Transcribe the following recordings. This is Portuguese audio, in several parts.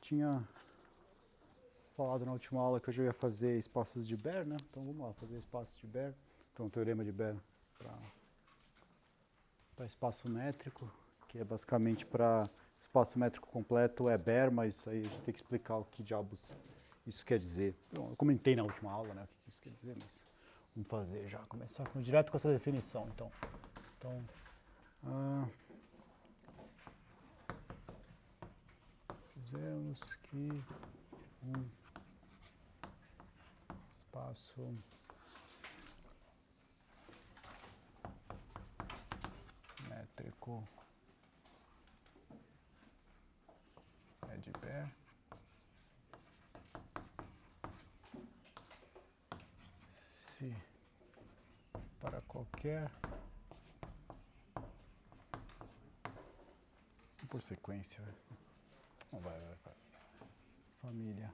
tinha falado na última aula que eu já ia fazer espaços de Baire, né? Então vamos lá, fazer espaços de Baire. Então o teorema de Baire para espaço métrico, que é basicamente para espaço métrico completo é Baire, mas aí a gente tem que explicar o que diabos isso quer dizer. Bom, eu comentei na última aula, né, o que isso quer dizer, mas vamos fazer já, começar direto com essa definição, então. Dizemos que um espaço métrico é de Baire se para qualquer, por sequência, não vai, família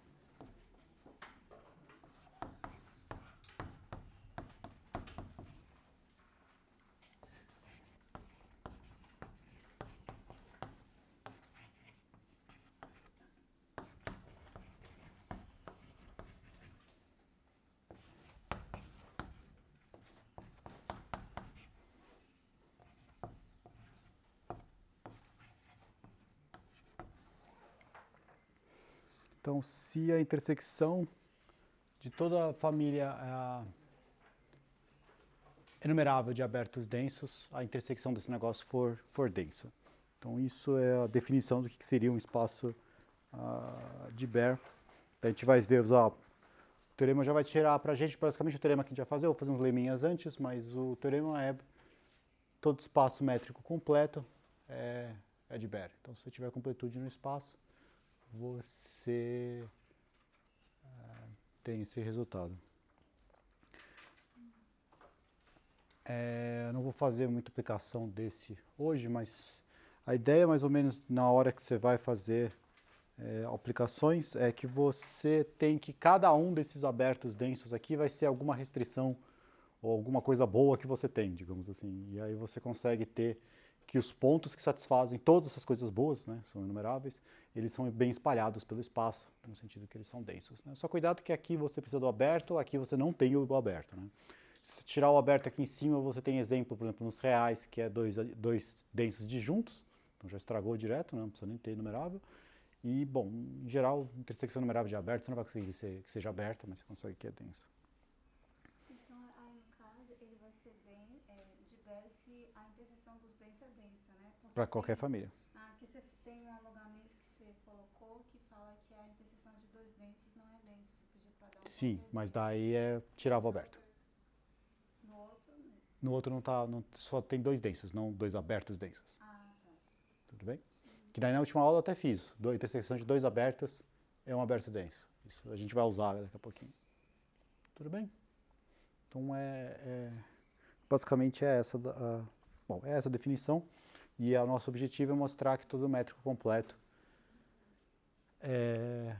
Então, se a intersecção de toda a família enumerável de abertos densos, a intersecção desse negócio for densa. Então, isso é a definição do que seria um espaço de Baire. Então, a gente vai ver usar. O teorema já vai tirar para a gente, basicamente, o teorema que a gente vai fazer. Eu vou fazer uns leminhas antes, mas o teorema é todo espaço métrico completo é de Baire. Então, se você tiver completude no espaço, você tem esse resultado. Eu não vou fazer muita aplicação desse hoje, mas a ideia mais ou menos na hora que você vai fazer aplicações é que você tem que cada um desses abertos densos aqui vai ser alguma restrição ou alguma coisa boa que você tem, digamos assim. E aí você consegue ter que os pontos que satisfazem todas essas coisas boas, né, são inumeráveis, eles são bem espalhados pelo espaço, no sentido que eles são densos. Né? Só cuidado que aqui você precisa do aberto, aqui você não tem o aberto. Né? Se tirar o aberto aqui em cima, você tem exemplo, por exemplo, nos reais, que é dois densos disjuntos, então já estragou direto, né? Não precisa nem ter numerável. E, bom, em geral, intersecção numerável de aberto, você não vai conseguir que seja aberta, mas você consegue que é denso. Então, aí no caso, ele vai ser de Baire se a interseção dos densos é densa, né? Para qualquer família. Aqui você tem um alongamento que você colocou que fala que a interseção de dois densos não é denso. Você pediu para dar um Sim, exemplo. mas daí tirava o aberto. No outro, né? No outro só tem dois densos, não dois abertos densos. Ah, tá. Tudo bem? Que daí na última aula eu até fiz. Intersecção de dois abertos é um aberto denso. Isso a gente vai usar daqui a pouquinho. Tudo bem? Então basicamente é essa é essa a definição. E o nosso objetivo é mostrar que todo métrico completo é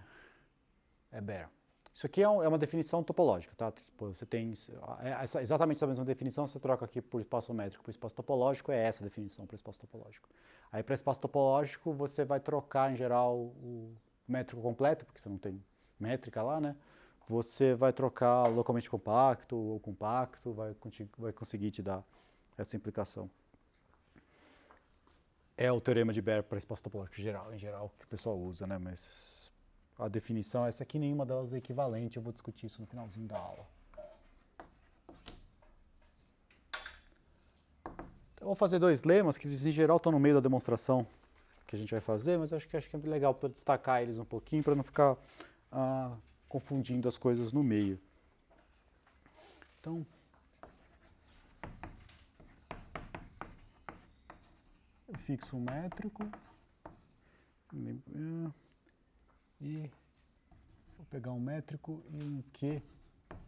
Baire. Isso aqui é uma definição topológica, tá? Tipo, você tem exatamente essa mesma definição, você troca aqui por espaço métrico por espaço topológico, é essa a definição para espaço topológico. Aí para espaço topológico você vai trocar em geral o métrico completo, porque você não tem métrica lá, né? Você vai trocar localmente compacto ou compacto, vai conseguir te dar essa implicação. É o teorema de Baire para espaço topológico em geral, que o pessoal usa, né? Mas a definição é essa aqui, nenhuma delas é equivalente, eu vou discutir isso no finalzinho da aula. Eu vou fazer dois lemas, que em geral estão no meio da demonstração que a gente vai fazer, mas acho que é legal para destacar eles um pouquinho, para não ficar confundindo as coisas no meio. Então, eu fixo um métrico e vou pegar um métrico e um Q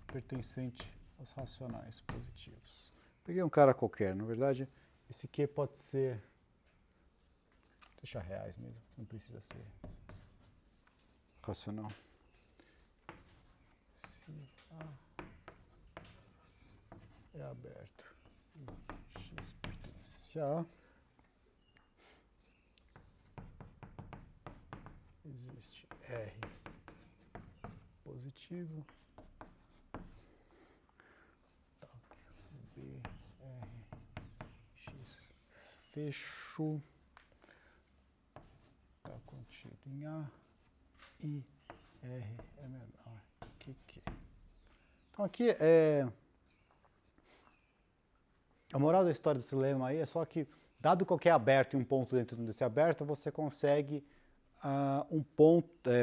pertencente aos racionais positivos. Peguei um cara qualquer, na verdade, esse Q pode ser, deixa reais mesmo, não precisa ser racional. Se A é aberto e X pertence a A, existe R positivo, B, R, X, fecho, está contido em A, I, R é menor que Q. Então aqui a moral da história desse lema aí é só que, dado qualquer aberto e um ponto dentro desse aberto, você consegue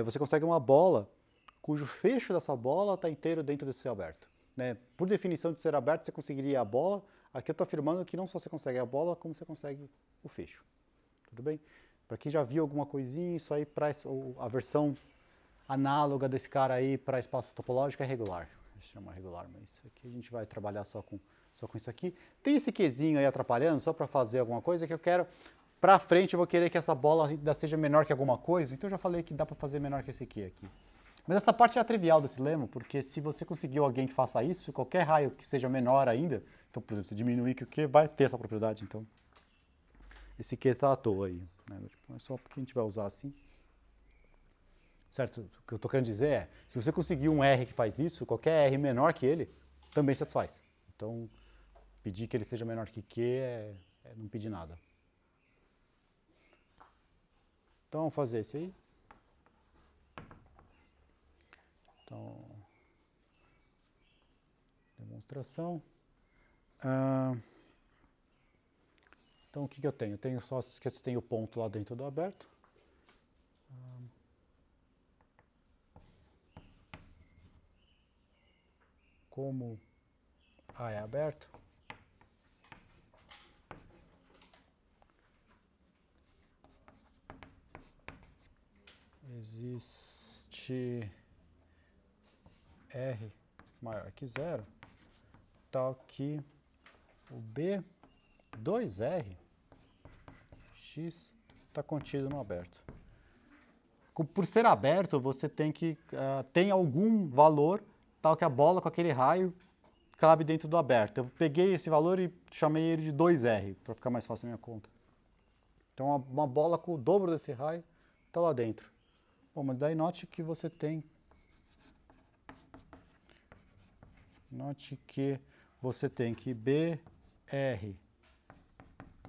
você consegue uma bola cujo fecho dessa bola está inteiro dentro desse aberto. Né? Por definição de ser aberto, você conseguiria a bola. Aqui eu estou afirmando que não só você consegue a bola, como você consegue o fecho. Tudo bem? Para quem já viu alguma coisinha, isso aí para a versão análoga desse cara aí para espaço topológico é regular. Chama regular, mas aqui a gente vai trabalhar só com isso aqui. Tem esse Qzinho aí atrapalhando, só para fazer alguma coisa que eu quero. Para frente eu vou querer que essa bola ainda seja menor que alguma coisa, então eu já falei que dá para fazer menor que esse Q aqui. Mas essa parte é a trivial desse lema, porque se você conseguiu alguém que faça isso, qualquer raio que seja menor ainda, então, por exemplo, se diminuir que o Q vai ter essa propriedade, então esse Q está à toa aí. Né? É só porque a gente vai usar assim. Certo? O que eu estou querendo dizer é, se você conseguir um R que faz isso, qualquer R menor que ele também satisfaz. Então, pedir que ele seja menor que Q é não pedir nada. Então, vamos fazer esse aí. Então, demonstração. Então, o que eu tenho? Eu tenho só que eu tenho o ponto lá dentro do aberto. Como A é aberto, existe R maior que zero, tal que o B 2R X está contido no aberto. Por ser aberto, você tem que tem algum valor tal que a bola com aquele raio cabe dentro do aberto. Eu peguei esse valor e chamei ele de 2R, para ficar mais fácil a minha conta. Então, uma bola com o dobro desse raio está lá dentro. Bom, mas daí note que você tem... Note que você tem que BR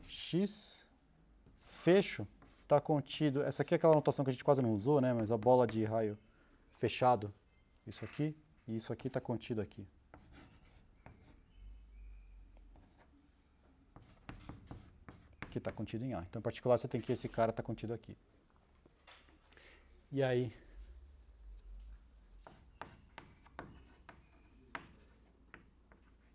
X fecho está contido... Essa aqui é aquela notação que a gente quase não usou, né? Mas a bola de raio fechado, isso aqui, e isso aqui está contido aqui. Que está contido em A. Então, em particular, você tem que esse cara está contido aqui. E aí,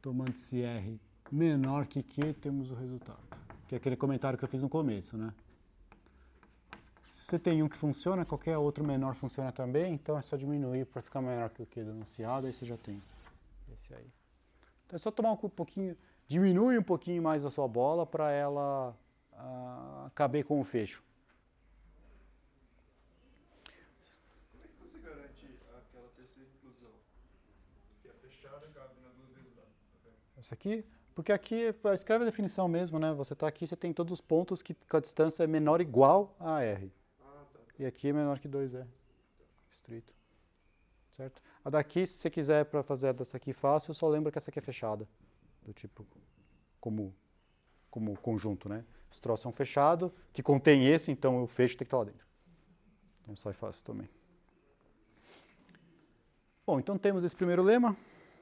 tomando esse R menor que Q, temos o resultado. Que é aquele comentário que eu fiz no começo, né? Se você tem um que funciona, qualquer outro menor funciona também, então é só diminuir para ficar menor que o Q denunciado, aí você já tem esse aí. Então é só tomar um pouquinho, diminui um pouquinho mais a sua bola para ela caber com o fecho. Como é que você garante aquela terceira inclusão? Que é fechada, cabe nas duas vezes lá. Essa aqui, porque aqui escreve a definição mesmo, né? Você está aqui, você tem todos os pontos que a distância é menor ou igual a R. Ah, tá. E aqui é menor que 2R. Estrito. Certo? A daqui, se você quiser para fazer dessa aqui fácil, só lembra que essa aqui é fechada. Do tipo, como conjunto, né? Os troços são fechados, que contém esse, então o fecho tem que estar lá dentro. Então sai fácil também. Bom, então temos esse primeiro lema.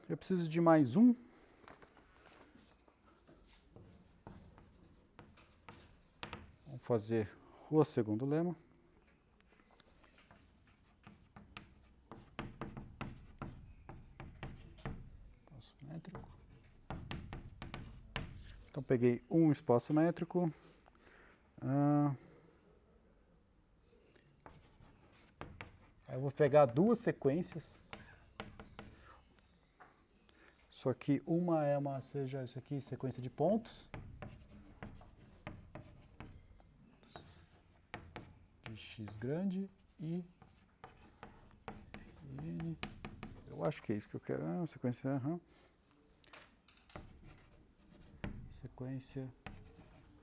Eu preciso de mais um. Vamos fazer o segundo lema. Espaço métrico. Então peguei um espaço métrico. Aí eu vou pegar duas sequências. Só que uma seja isso aqui, sequência de pontos. De x grande e n. Eu acho que é isso que eu quero. Sequência. Sequência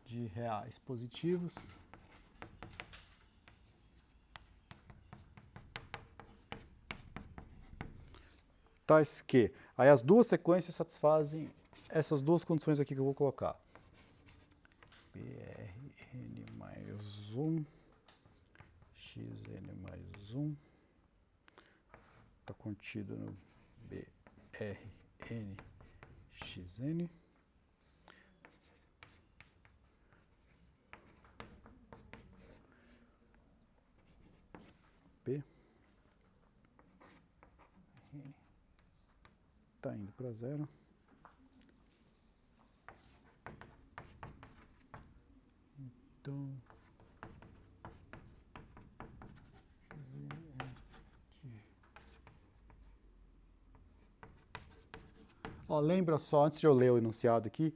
de reais positivos. tais que. Aí as duas sequências satisfazem essas duas condições aqui que eu vou colocar. BRN mais 1, XN mais 1, está contido no BRN XN. P está indo para 0. Então, ó, lembra só, antes de eu ler o enunciado aqui,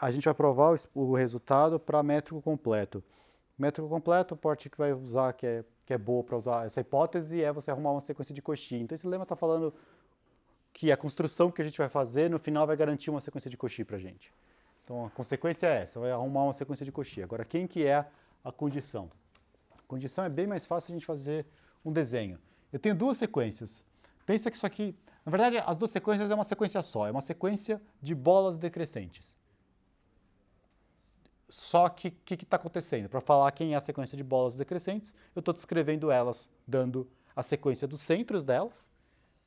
a gente vai provar o resultado para métrico completo. Métrico completo, a parte que vai usar, que é boa para usar essa hipótese, é você arrumar uma sequência de Cauchy. Então esse lema está falando que a construção que a gente vai fazer, no final vai garantir uma sequência de Cauchy para a gente. Então a consequência é essa, vai arrumar uma sequência de Cauchy. Agora, quem que é a condição? A condição é bem mais fácil a gente fazer um desenho. Eu tenho duas sequências. Pensa que isso aqui, na verdade, as duas sequências é uma sequência só, é uma sequência de bolas decrescentes. Só que o que está acontecendo? Para falar quem é a sequência de bolas decrescentes, eu estou descrevendo elas, dando a sequência dos centros delas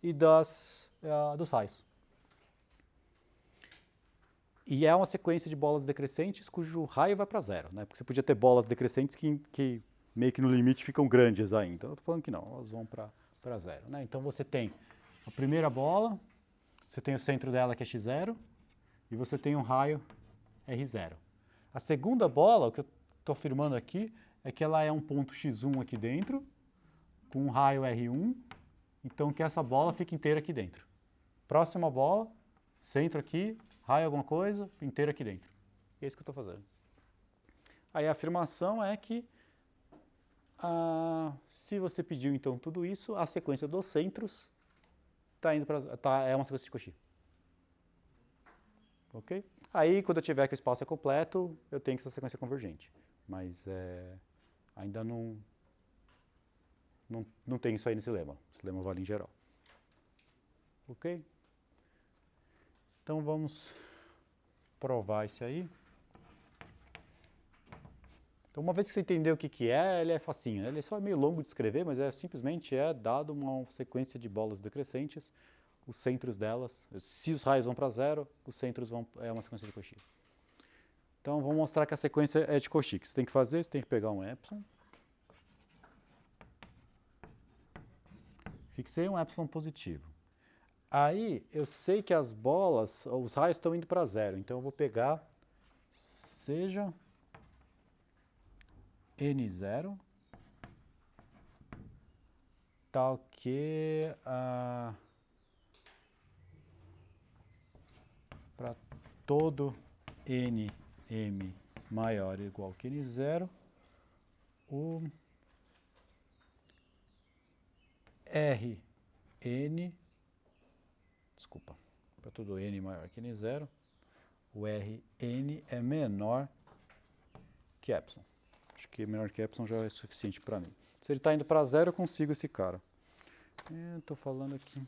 e dos raios. E é uma sequência de bolas decrescentes cujo raio vai para 0, né? Porque você podia ter bolas decrescentes que meio que no limite ficam grandes ainda. Então eu estou falando que não, elas vão para 0, né? Então você tem a primeira bola, você tem o centro dela que é x0 e você tem um raio R0. A segunda bola, o que eu estou afirmando aqui, é que ela é um ponto x1 aqui dentro, com um raio R1, então que essa bola fica inteira aqui dentro. Próxima bola, centro aqui, raio alguma coisa, inteira aqui dentro. É isso que eu estou fazendo. Aí a afirmação é que, se você pediu então tudo isso, a sequência dos centros é uma sequência de Cauchy. Ok? Aí, quando eu tiver que o espaço é completo, eu tenho que essa sequência convergente. Mas ainda não tem isso aí nesse lema. Esse lema vale em geral. Ok? Então, vamos provar isso aí. Então, uma vez que você entendeu o que é, ele é facinho. Ele só é meio longo de escrever, mas simplesmente dado uma sequência de bolas decrescentes, os centros delas, se os raios vão para 0, os centros é uma sequência de Cauchy. Então, vamos mostrar que a sequência é de Cauchy. O que você tem que fazer? Você tem que pegar um epsilon. Fixei um epsilon positivo. Aí, eu sei que as bolas, os raios estão indo para 0. Então, eu vou pegar, seja N0, tal que para todo Nm maior ou igual que N0, o Rn, desculpa, para todo N maior que N0, o Rn é menor que epsilon. Acho que menor que epsilon já é suficiente para mim. Se ele está indo para 0, eu consigo esse cara. Estou falando aqui.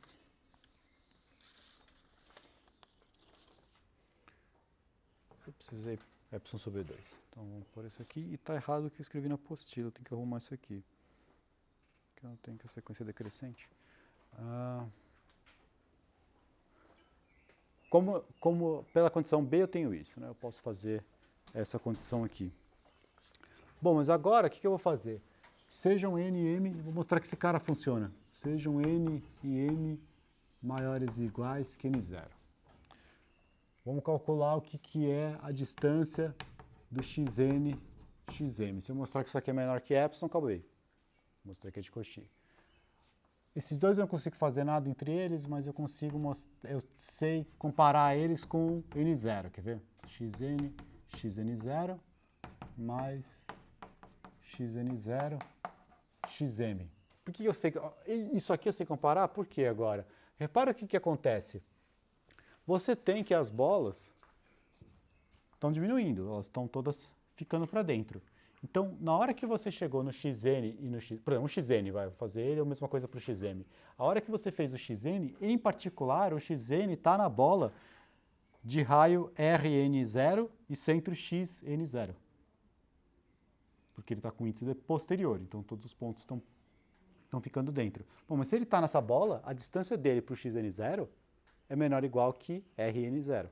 Eu precisei epsilon sobre 2. Então vamos pôr isso aqui. E está errado o que eu escrevi na apostila. Eu tenho que arrumar isso aqui. Que eu não tenho que a sequência decrescente. Como pela condição B eu tenho isso, né? Eu posso fazer essa condição aqui. Bom, mas agora o que eu vou fazer? Sejam N e M, vou mostrar que esse cara funciona. Sejam N e M maiores ou iguais que N0. Vamos calcular o que é a distância do xn, xm. Se eu mostrar que isso aqui é menor que epsilon, acabei. Mostrei que é de Cauchy. Esses dois eu não consigo fazer nada entre eles, mas eu sei comparar eles com N0, quer ver? Xn, xn0 mais xn0, xm. Por que eu sei? Isso aqui eu sei comparar? Por que agora? Repara o que acontece. Você tem que as bolas estão diminuindo, elas estão todas ficando para dentro. Então, na hora que você chegou no xn e no x, por exemplo, um xn, vai fazer ele, a mesma coisa para o xm. A hora que você fez o xn, em particular, o xn está na bola de raio Rn0 e centro xn0. Porque ele está com índice posterior, então todos os pontos estão ficando dentro. Bom, mas se ele está nessa bola, a distância dele para o xn0 é menor ou igual que Rn0.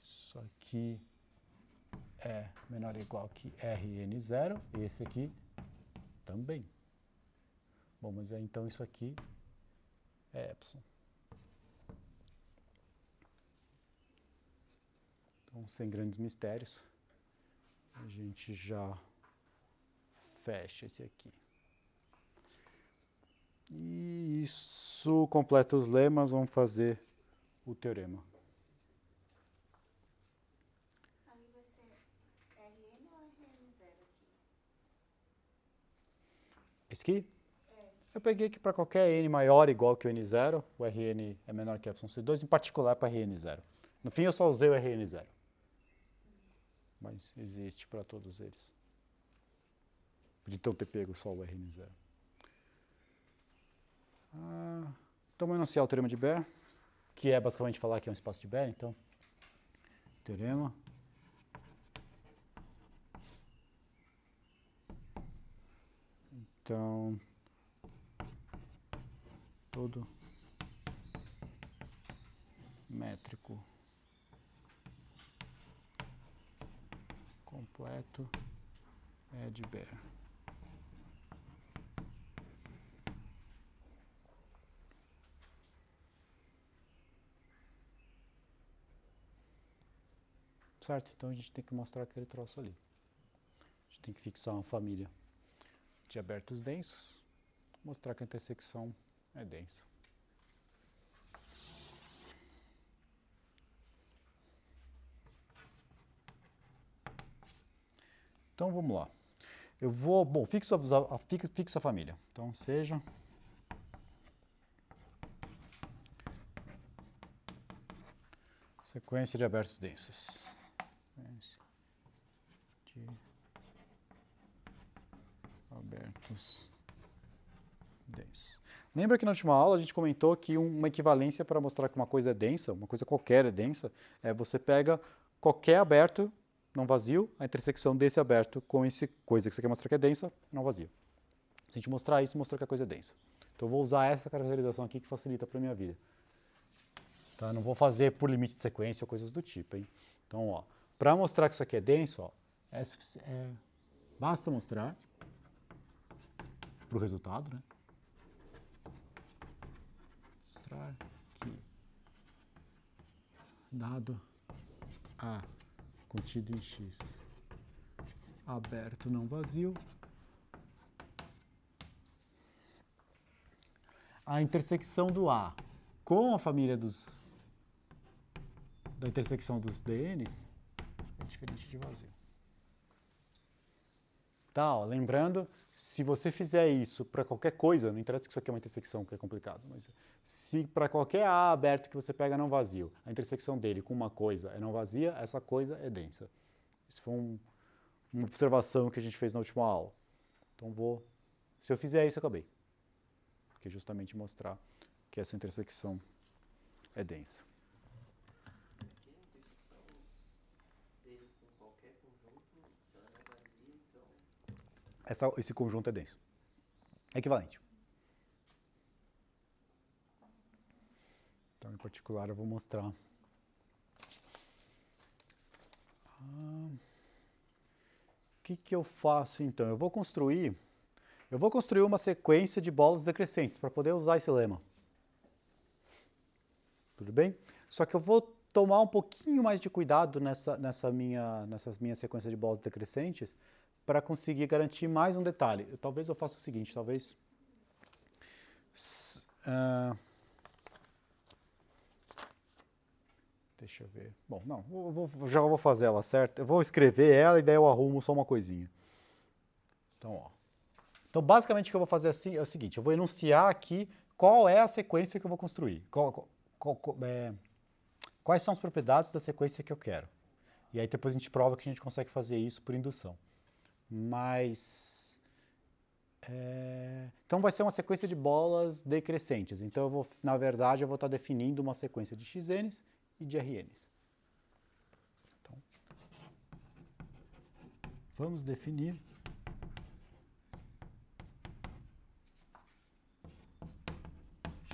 Isso aqui é menor ou igual que Rn0, e esse aqui também. Bom, mas então isso aqui é epsilon. Então, sem grandes mistérios, a gente já fecha esse aqui. E isso completa os lemas, vamos fazer o teorema. Aí você, RN ou RN0 aqui? Esse aqui? É. Eu peguei que para qualquer n maior ou igual que o n0, o Rn é menor que epsilon c2, em particular para Rn0. No fim, eu só usei o Rn0. Mas existe para todos eles. Podia então ter pego só o Rn0. Então, vou enunciar o teorema de Baire, que é basicamente falar que é um espaço de Baire. Então, teorema. Então, todo métrico completo é de Baire. Certo? Então a gente tem que mostrar aquele troço ali. A gente tem que fixar uma família de abertos densos, mostrar que a intersecção é densa. Então vamos lá. Eu vou, bom, fixo a família. Então seja sequência de abertos densos. Sequência de abertos densos. Lembra que na última aula a gente comentou que uma equivalência para mostrar que uma coisa é densa, uma coisa qualquer é densa, é você pega qualquer aberto não vazio, a intersecção desse aberto com essa coisa que você quer mostrar que é densa, não vazio. Se a gente mostrar isso, mostrou que a coisa é densa. Então eu vou usar essa caracterização aqui que facilita para a minha vida. Tá? Não vou fazer por limite de sequência ou coisas do tipo. Hein? Então, ó, para mostrar que isso aqui é denso, ó, basta mostrar para o resultado, né? Mostrar que dado A contido em X aberto não vazio, a intersecção do A com a família da intersecção dos DNs é diferente de vazio. Tá, ó, lembrando, se você fizer isso para qualquer coisa, não interessa que isso aqui é uma intersecção, que é complicado, mas se para qualquer A aberto que você pega não vazio, a intersecção dele com uma coisa é não vazia, essa coisa é densa. Isso foi uma observação que a gente fez na última aula. Então se eu fizer isso, acabei. Porque justamente mostrar que essa intersecção é densa. Aqui a intersecção dele com qualquer conjunto, se ela não é vazia, então... Esse conjunto é denso. É equivalente. Então, em particular, eu vou mostrar. O que eu faço, então? Eu vou construir uma sequência de bolas decrescentes para poder usar esse lema. Tudo bem? Só que eu vou tomar um pouquinho mais de cuidado nessas minhas sequências de bolas decrescentes para conseguir garantir mais um detalhe. Talvez eu faça o seguinte, deixa eu ver. Bom, não, já vou fazer ela certa. Eu vou escrever ela e daí eu arrumo só uma coisinha. Então, ó. Então, basicamente, o que eu vou fazer assim é o seguinte. Eu vou enunciar aqui qual é a sequência que eu vou construir. quais são as propriedades da sequência que eu quero. E aí depois a gente prova que a gente consegue fazer isso por indução. Mas... então vai ser uma sequência de bolas decrescentes. Então, na verdade, eu vou estar definindo uma sequência de xn's e de rn's. Então, vamos definir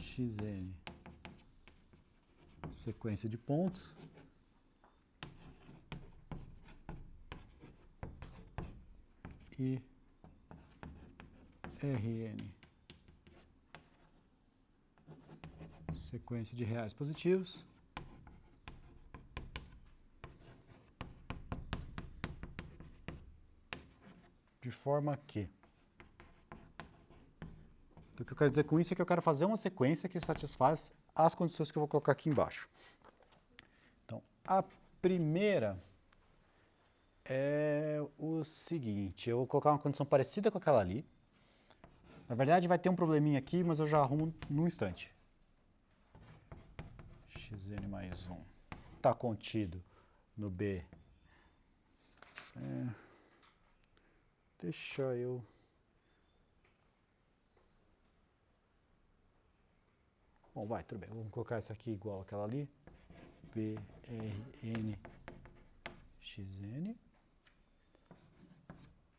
xn, sequência de pontos, e Rn, sequência de reais positivos, de forma que... O que eu quero dizer com isso é que eu quero fazer uma sequência que satisfaz as condições que eu vou colocar aqui embaixo. Então, a primeira é o seguinte, eu vou colocar uma condição parecida com aquela ali. Na verdade, vai ter um probleminha aqui, mas eu já arrumo num instante. Xn mais 1 está contido no B. Deixa eu... Bom, vai, tudo bem. Vamos colocar essa aqui igual àquela ali. BRN XN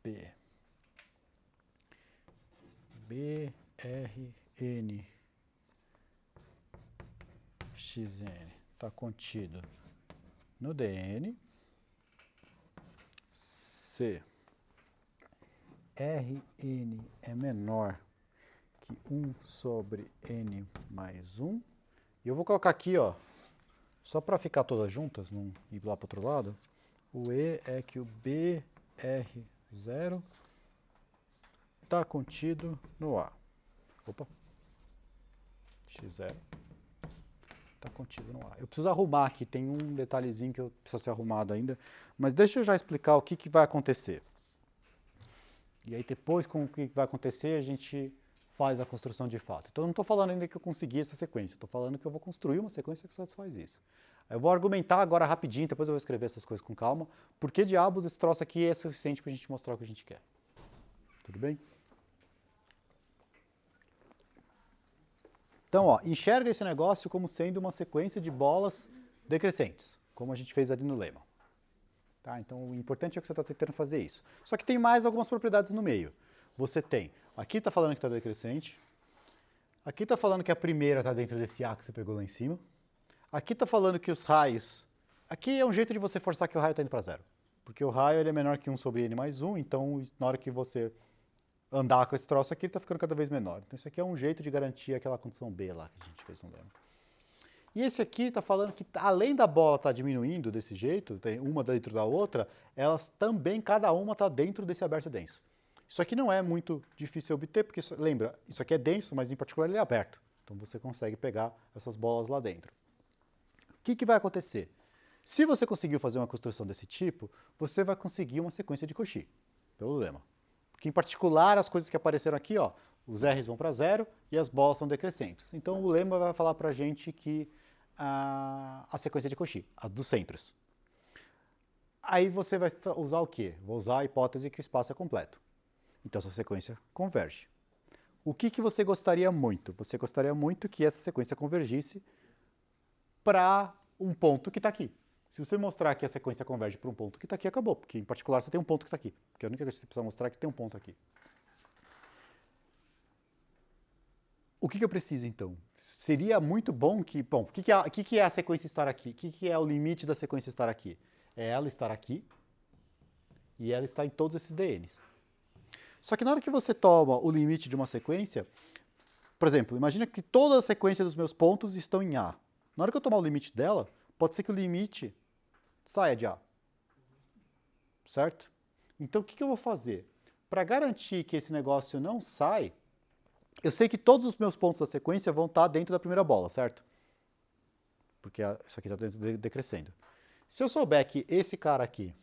B. BRN XN está contido no DN. Se Rn é menor que 1 sobre n mais 1. E eu vou colocar aqui, ó, só para ficar todas juntas, não ir lá para o outro lado, o E é que o BR0 está contido no A. Opa. X0 está contido no A. Eu preciso arrumar aqui, tem um detalhezinho que precisa ser arrumado ainda, mas deixa eu já explicar o que vai acontecer. E aí depois, com o que vai acontecer, a gente faz a construção de fato. Então eu não estou falando ainda que eu consegui essa sequência, estou falando que eu vou construir uma sequência que satisfaz isso. Eu vou argumentar agora rapidinho, depois eu vou escrever essas coisas com calma, por que diabos esse troço aqui é suficiente para a gente mostrar o que a gente quer. Tudo bem? Então, ó, enxerga esse negócio como sendo uma sequência de bolas decrescentes, como a gente fez ali no lema. Tá? Então, o importante é que você está tentando fazer isso. Só que tem mais algumas propriedades no meio. Você tem, aqui está falando que está decrescente, aqui está falando que a primeira está dentro desse A que você pegou lá em cima, aqui está falando que os raios, aqui é um jeito de você forçar que o raio está indo para zero, porque o raio ele é menor que 1 sobre n mais 1, então na hora que você andar com esse troço aqui, ele está ficando cada vez menor. Então isso aqui é um jeito de garantir aquela condição B lá que a gente fez no lema. E esse aqui está falando que, além da bola estar diminuindo desse jeito, tem uma dentro da outra, elas também, cada uma está dentro desse aberto denso. Isso aqui não é muito difícil de obter, porque, lembra, isso aqui é denso, mas em particular ele é aberto. Então você consegue pegar essas bolas lá dentro. O que vai acontecer? Se você conseguiu fazer uma construção desse tipo, você vai conseguir uma sequência de Cauchy, pelo lema. Porque, em particular, as coisas que apareceram aqui, ó, os R's vão para zero e as bolas são decrescentes. Então o lema vai falar para a gente que a sequência de Cauchy, a dos centros. Aí você vai usar o quê? Vou usar a hipótese que o espaço é completo. Então essa sequência converge. O que você gostaria muito? Você gostaria muito que essa sequência convergisse para um ponto que está aqui. Se você mostrar que a sequência converge para um ponto que está aqui, acabou. Porque, em particular, você tem um ponto que está aqui. Porque a única coisa que você precisa mostrar é que tem um ponto aqui. O que eu preciso, então? Seria muito bom que... Bom, o que é a sequência estar aqui? O que é o limite da sequência estar aqui? É ela estar aqui e ela está em todos esses DNs. Só que na hora que você toma o limite de uma sequência, por exemplo, imagina que toda a sequência dos meus pontos estão em A. Na hora que eu tomar o limite dela, pode ser que o limite saia de A. Certo? Então o que eu vou fazer? Para garantir que esse negócio não sai, eu sei que todos os meus pontos da sequência vão estar dentro da primeira bola, certo? Porque isso aqui está decrescendo. Se eu souber que esse cara aqui,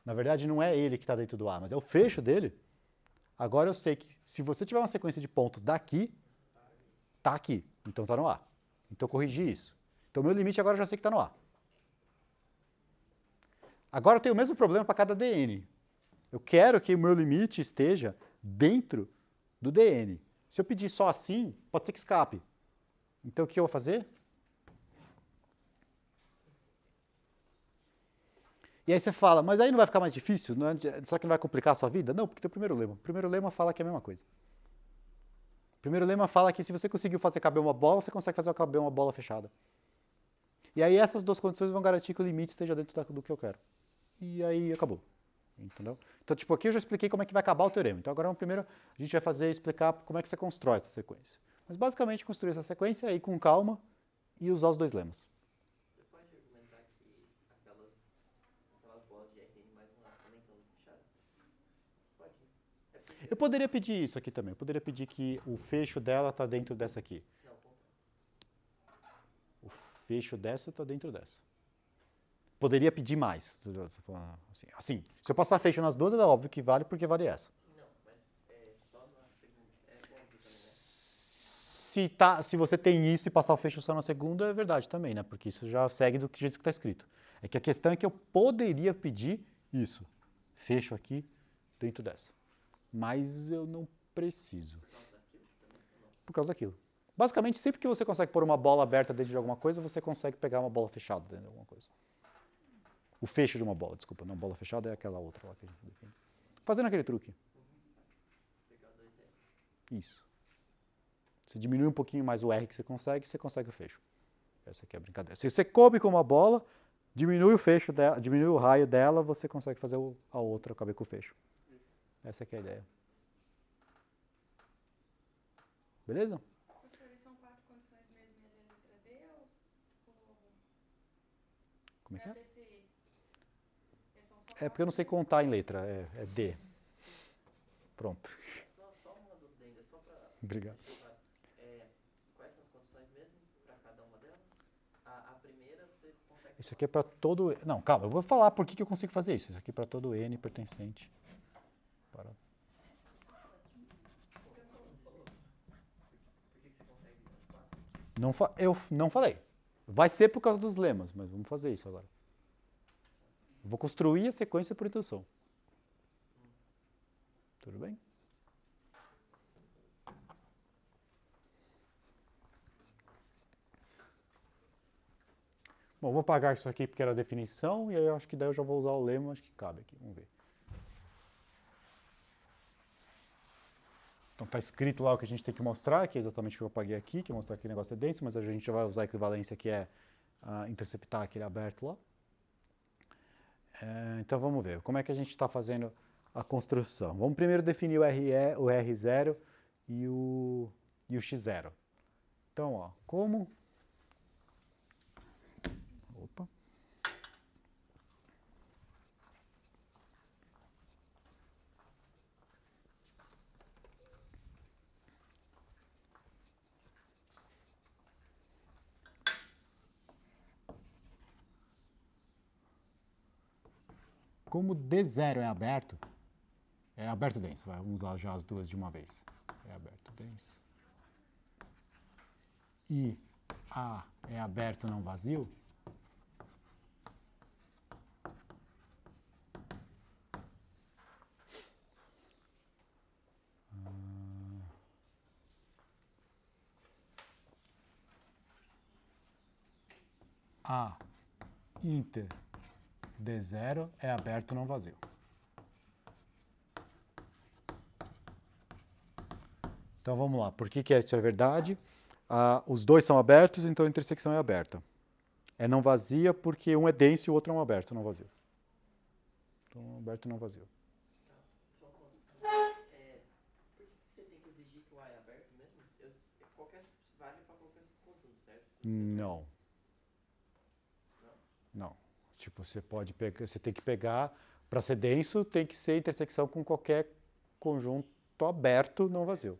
na verdade não é ele que está dentro do A, mas é o fecho dele, agora eu sei que se você tiver uma sequência de pontos daqui, está aqui, então está no A. Então eu corrigi isso. Então, meu limite agora eu já sei que está no A. Agora eu tenho o mesmo problema para cada DN. Eu quero que o meu limite esteja dentro do DN. Se eu pedir só assim, pode ser que escape. Então, o que eu vou fazer? E aí você fala, mas aí não vai ficar mais difícil? Será que não vai complicar a sua vida? Não, porque tem o primeiro lema. O primeiro lema fala que é a mesma coisa. O primeiro lema fala que se você conseguiu fazer caber uma bola, você consegue fazer caber uma bola fechada. E aí essas duas condições vão garantir que o limite esteja dentro do que eu quero. E aí acabou. Entendeu? Então, tipo, aqui eu já expliquei como é que vai acabar o teorema. Então, agora, primeiro, a gente vai explicar como é que você constrói essa sequência. Mas, basicamente, construir essa sequência aí com calma e usar os dois lemas. Você pode argumentar que aquelas bolas de Rn mais 1 também estão fechadas? Pode, né? É porque... Eu poderia pedir isso aqui também. Eu poderia pedir que o fecho dela está dentro dessa aqui. Não, ao contrário. O fecho dessa está dentro dessa. Poderia pedir mais. Assim, se eu passar fecho nas duas, é óbvio que vale, porque vale essa. Sim, não, mas é só na segunda. É óbvio também, né? Se você tem isso e passar o fecho só na segunda, é verdade também, né? Porque isso já segue do jeito que está escrito. É que a questão é que eu poderia pedir isso. Fecho aqui dentro dessa. Mas eu não preciso. Por causa daquilo também ou não? Por causa daquilo. Basicamente, sempre que você consegue pôr uma bola aberta dentro de alguma coisa, você consegue pegar uma bola fechada dentro de alguma coisa. O fecho de uma bola, desculpa. Não, bola fechada é aquela outra lá que a gente define. Fazendo aquele truque. Pegar 2R. Isso. Você diminui um pouquinho mais o R que você consegue o fecho. Essa aqui é a brincadeira. Se você coube com uma bola, diminui o fecho dela, diminui o raio dela, você consegue fazer a outra caber com o fecho. Essa aqui é a ideia. Beleza? Professor, são 4 condições mesmo e a letra D ou Como é que é? ABCE? São só É porque eu não sei 4 contar em letra, é D. Pronto. Só uma dúvida ainda, só para Obrigado. deixar claro. Quais são as condições mesmo para cada uma delas? A primeira você consegue... Isso aqui é para todo... Não, calma, eu vou falar por que eu consigo fazer isso. Isso aqui é para todo N pertencente. Para... Por que você consegue as 4? Eu não falei. Vai ser por causa dos lemas, mas vamos fazer isso agora. Eu vou construir a sequência por indução. Tudo bem? Bom, vou apagar isso aqui porque era a definição, e aí eu acho que daí eu já vou usar o lema, acho que cabe aqui. Vamos ver. Então está escrito lá o que a gente tem que mostrar, que é exatamente o que eu apaguei aqui, que é mostrar que o negócio é denso, mas a gente já vai usar a equivalência que é interceptar aquele aberto lá. Então vamos ver, como é que a gente está fazendo a construção. Vamos primeiro definir o R0 e o X0. Então, ó, como... Opa. Como D0 é aberto denso, vamos usar já as duas de uma vez. É aberto denso. E A é aberto não vazio. A inter D0 é aberto não vazio. Então vamos lá, por que isso é verdade? Os dois são abertos, então a intersecção é aberta. É não vazia porque um é denso e o outro é um aberto não vazio. Então aberto não vazio. Só uma dúvida. Por que você tem que exigir que o A é aberto mesmo? Vale para qualquer subconjunto, certo? Não. Não? Não. Tipo, você tem que pegar, para ser denso, tem que ser intersecção com qualquer conjunto aberto não vazio.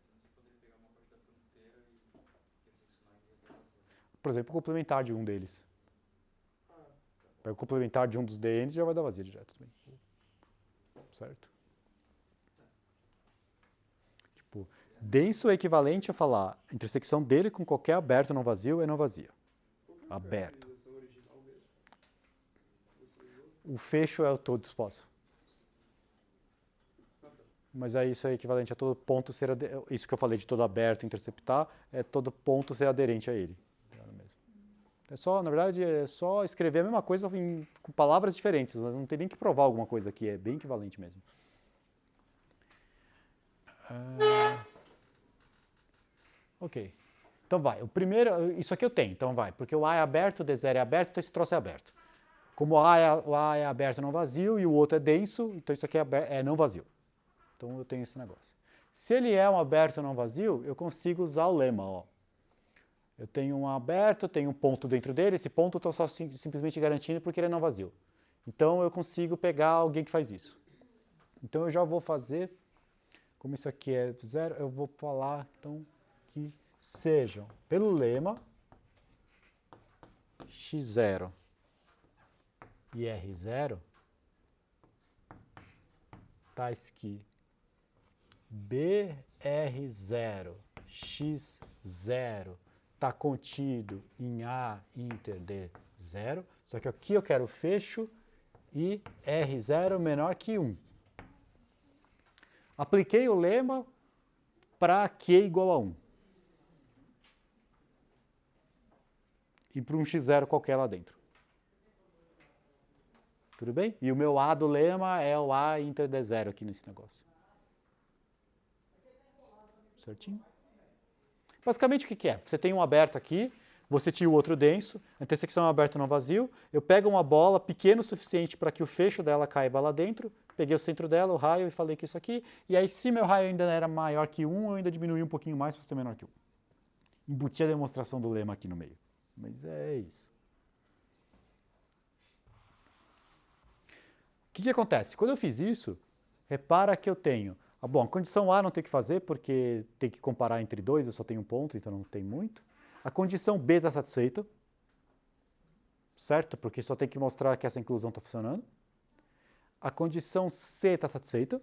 Você poderia pegar uma parte da prova inteira e interseccionar em delas. Por exemplo, o complementar de um deles. Tá bom. Pega o complementar de um dos DNs e já vai dar vazio direto também. Certo? Tipo, Denso é equivalente a falar a intersecção dele com qualquer aberto não vazio é não vazia. Aberto. Original mesmo. O fecho é o todo disposto. Mas aí isso é equivalente a todo ponto ser isso que eu falei de todo aberto interceptar, é todo ponto ser aderente a ele. É só, na verdade, é só escrever a mesma coisa com palavras diferentes, mas não tem nem que provar alguma coisa aqui, é bem equivalente mesmo. Ok. Então vai, o primeiro, isso aqui eu tenho, então vai, porque o A é aberto, o D0 é aberto, então esse troço é aberto. Como o A é aberto não vazio e o outro é denso, então isso aqui é não vazio. Então eu tenho esse negócio. Se ele é um aberto não vazio, eu consigo usar o lema, ó. Eu tenho um aberto, tenho um ponto dentro dele, esse ponto eu estou só simplesmente garantindo porque ele é não vazio. Então eu consigo pegar alguém que faz isso. Então eu já vou fazer, como isso aqui é 0, eu vou falar então que sejam, pelo lema, x0 e r0, tais que br0, x0 está contido em A inter D0, só que aqui eu quero fecho e R0 menor que 1. Apliquei o lema para Q igual a 1. E para um x0 qualquer lá dentro. Tudo bem? E o meu A do lema é o A inter D0 aqui nesse negócio. Certinho? Basicamente o que é? Você tem um aberto aqui, você tinha o outro denso, a intersecção é aberto não vazio, eu pego uma bola pequena o suficiente para que o fecho dela caiba lá dentro, peguei o centro dela, o raio, e falei que isso aqui, e aí se meu raio ainda era maior que 1, eu ainda diminui um pouquinho mais para ser menor que 1. Embuti a demonstração do lema aqui no meio. Mas é isso. O que acontece? Quando eu fiz isso, repara que eu tenho... bom, a condição A não tem que fazer, porque tem que comparar entre dois, eu só tenho um ponto, então não tem muito. A condição B está satisfeita, certo? Porque só tem que mostrar que essa inclusão está funcionando. A condição C está satisfeita,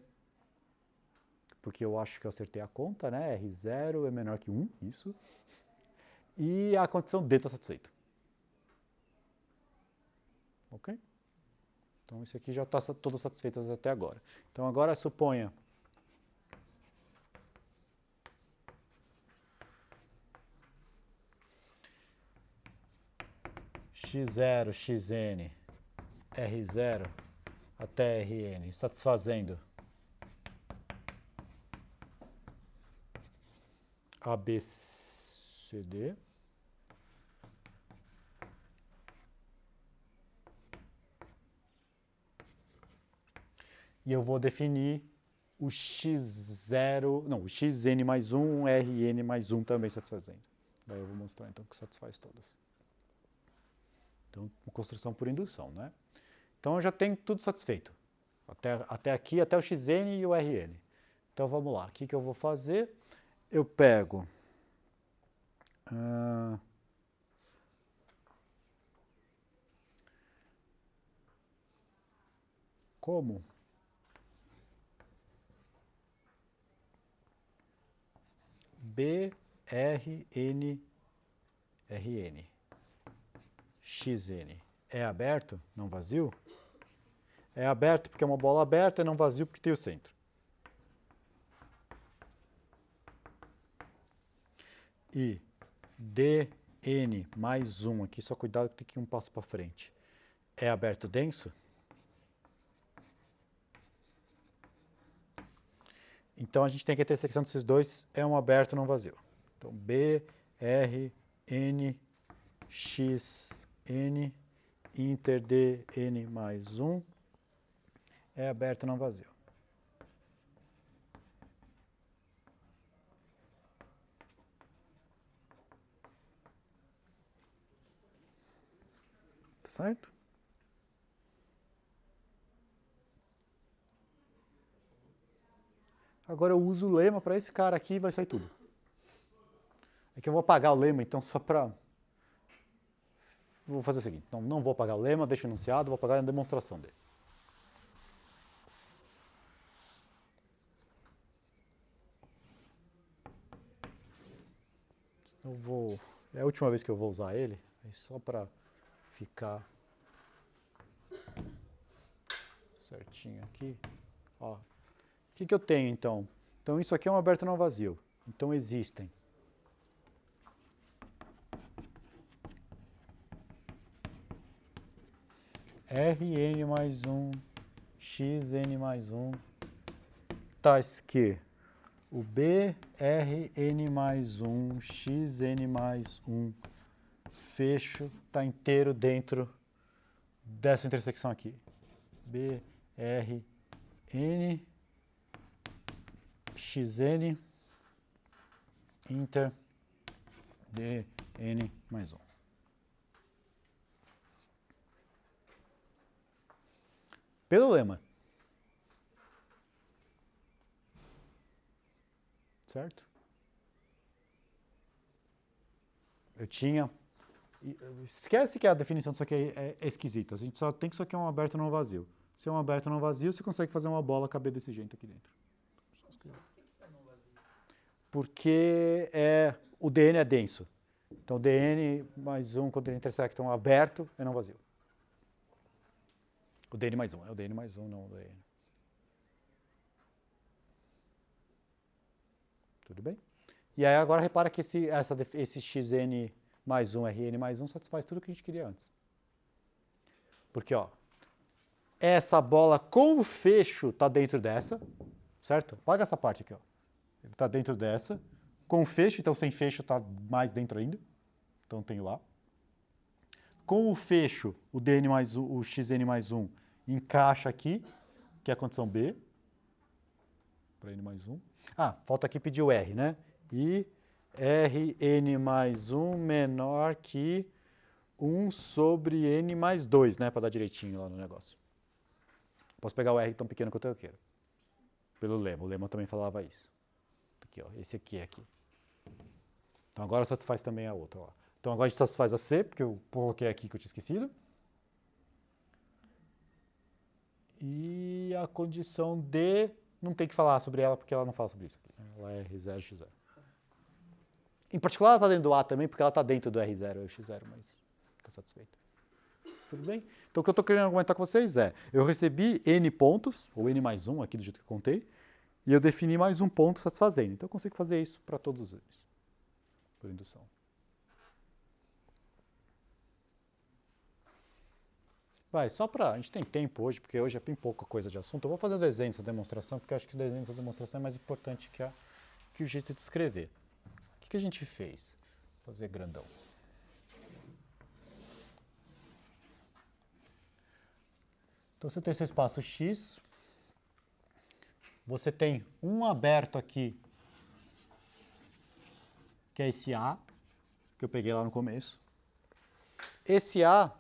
porque eu acho que eu acertei a conta, né? R0 é menor que 1, isso. E a condição D está satisfeita. Ok? Então, isso aqui já está todas satisfeitas até agora. Então, agora suponha x0, xn, r0 até rn, satisfazendo ABCD. E eu vou definir o x0, não, o xn mais 1, rn mais 1 também satisfazendo. Daí eu vou mostrar então que satisfaz todas. Então, construção por indução, né? Então eu já tenho tudo satisfeito. Até aqui, até o xn e o rn. Então vamos lá, o que eu vou fazer? Eu pego... como? B, R, N, Rn. Xn. É aberto? Não vazio? É aberto porque é uma bola aberta, é não vazio porque tem o centro. E dn mais 1, aqui só cuidado que tem que ir um passo para frente. É aberto denso? Então a gente tem que a intersecção desses dois é um aberto não vazio. Então B, R, N, X, N, inter dn mais 1 é aberto não vazio. Certo? Agora eu uso o lema para esse cara aqui e vai sair tudo. É que eu vou apagar o lema, então só para... Vou fazer o seguinte, não vou apagar o lema, deixo o enunciado, vou apagar a demonstração dele. É a última vez que eu vou usar ele, só para ficar certinho aqui. Ó. O que eu tenho então? Então isso aqui é um aberto não vazio. Então existem Rn mais 1, Xn mais 1, tais que o Brn mais 1, Xn mais 1 fecho está inteiro dentro dessa intersecção aqui. Brn, Xn, inter, Dn mais 1. Pelo lema. Certo? Eu tinha... Esquece que a definição disso aqui é esquisita. A gente só tem que isso aqui é um aberto não vazio. Se é um aberto não vazio, você consegue fazer uma bola caber desse jeito aqui dentro. Porque o Dn é denso. Então, Dn mais 1, quando ele intersecta um aberto, é não vazio. O Dn mais 1. É o Dn mais 1, não o Dn. Tudo bem? E aí agora repara que esse Xn mais 1, Rn mais 1 satisfaz tudo que a gente queria antes. Porque, ó, essa bola com o fecho está dentro dessa, certo? Apaga essa parte aqui, ó. Ele está dentro dessa. Com fecho, então sem fecho está mais dentro ainda. Então tenho lá. Com o fecho, o Dn mais 1, o Xn mais 1 encaixa aqui, que é a condição B. Para N mais 1. Ah, falta aqui pedir o R, né? E Rn mais 1 menor que 1 sobre N mais 2, né? Para dar direitinho lá no negócio. Posso pegar o R tão pequeno quanto eu quero. Pelo lema. O lema também falava isso. Aqui, ó. Esse aqui é aqui. Então agora satisfaz também a outra. Ó. Então agora a gente satisfaz a C, porque eu coloquei aqui que eu tinha esquecido. E a condição D, não tem que falar sobre ela, porque ela não fala sobre isso aqui. Ela é R0, X0. Em particular, ela está dentro do A também, porque ela está dentro do R0 e X0, mas fica satisfeita. Tudo bem? Então o que eu estou querendo argumentar com vocês é, eu recebi N pontos, ou N mais 1 aqui do jeito que eu contei, e eu defini mais um ponto satisfazendo. Então eu consigo fazer isso para todos eles, por indução. Vai, só para... A gente tem tempo hoje, porque hoje é bem pouca coisa de assunto. Eu vou fazer o desenho dessa demonstração, porque eu acho que o desenho dessa demonstração é mais importante que o jeito de escrever. O que a gente fez? Vou fazer grandão. Então você tem seu espaço X, você tem um aberto aqui, que é esse A, que eu peguei lá no começo. Esse A,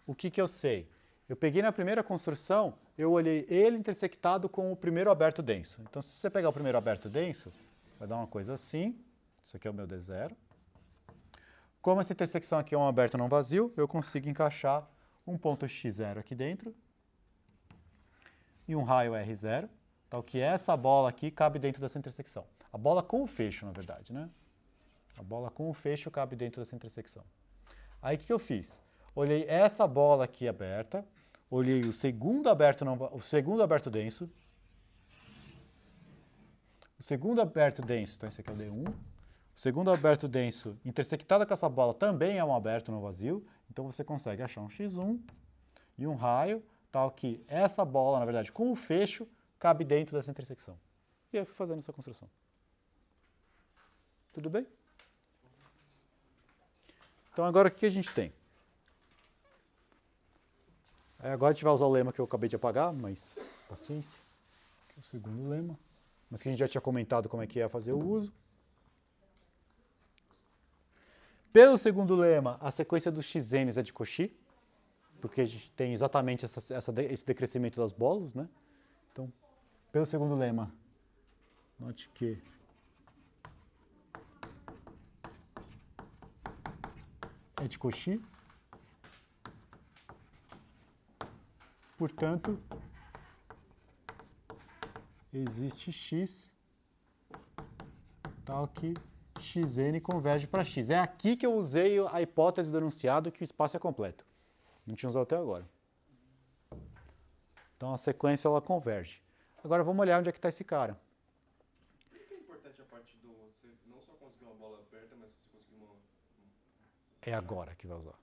o que eu sei? Eu peguei na primeira construção, eu olhei ele intersectado com o primeiro aberto denso. Então, se você pegar o primeiro aberto denso, vai dar uma coisa assim. Isso aqui é o meu D0. Como essa intersecção aqui é um aberto não vazio, eu consigo encaixar um ponto X0 aqui dentro e um raio R0, tal que essa bola aqui cabe dentro dessa intersecção. A bola com o fecho, na verdade, né? A bola com o fecho cabe dentro dessa intersecção. Aí o que eu fiz? Olhei essa bola aqui aberta, olhei o segundo aberto denso. O segundo aberto denso, então esse aqui é o D1. O segundo aberto denso intersectado com essa bola também é um aberto não vazio. Então você consegue achar um X1 e um raio, tal que essa bola, na verdade, com o fecho, cabe dentro dessa intersecção. E eu fui fazendo essa construção. Tudo bem? Então agora o que a gente tem? Agora a gente vai usar o lema que eu acabei de apagar, mas paciência. Aqui é o segundo lema. Mas que a gente já tinha comentado como é que ia fazer o uso. Pelo segundo lema, a sequência dos xns é de Cauchy, porque a gente tem exatamente esse decrescimento das bolas, né? Então, pelo segundo lema, note que é de Cauchy. Portanto, existe x tal que xn converge para x. É aqui que eu usei a hipótese do enunciado que o espaço é completo. Não tinha usado até agora. Então a sequência ela converge. Agora vamos olhar onde é que está esse cara. Por que é importante a parte do você não só conseguir uma bola aberta, mas você conseguir uma... É agora que vai usar.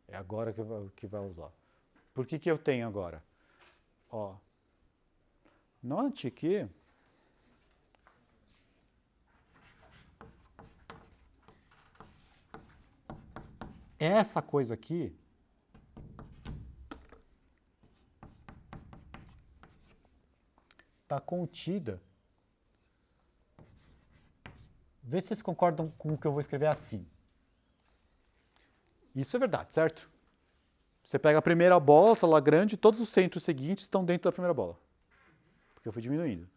É agora que vai usar. Por que eu tenho agora? Ó, note que essa coisa aqui está contida. Vê se vocês concordam com o que eu vou escrever assim. Isso é verdade, certo? Você pega a primeira bola, está lá grande, todos os centros seguintes estão dentro da primeira bola. Porque eu fui diminuindo.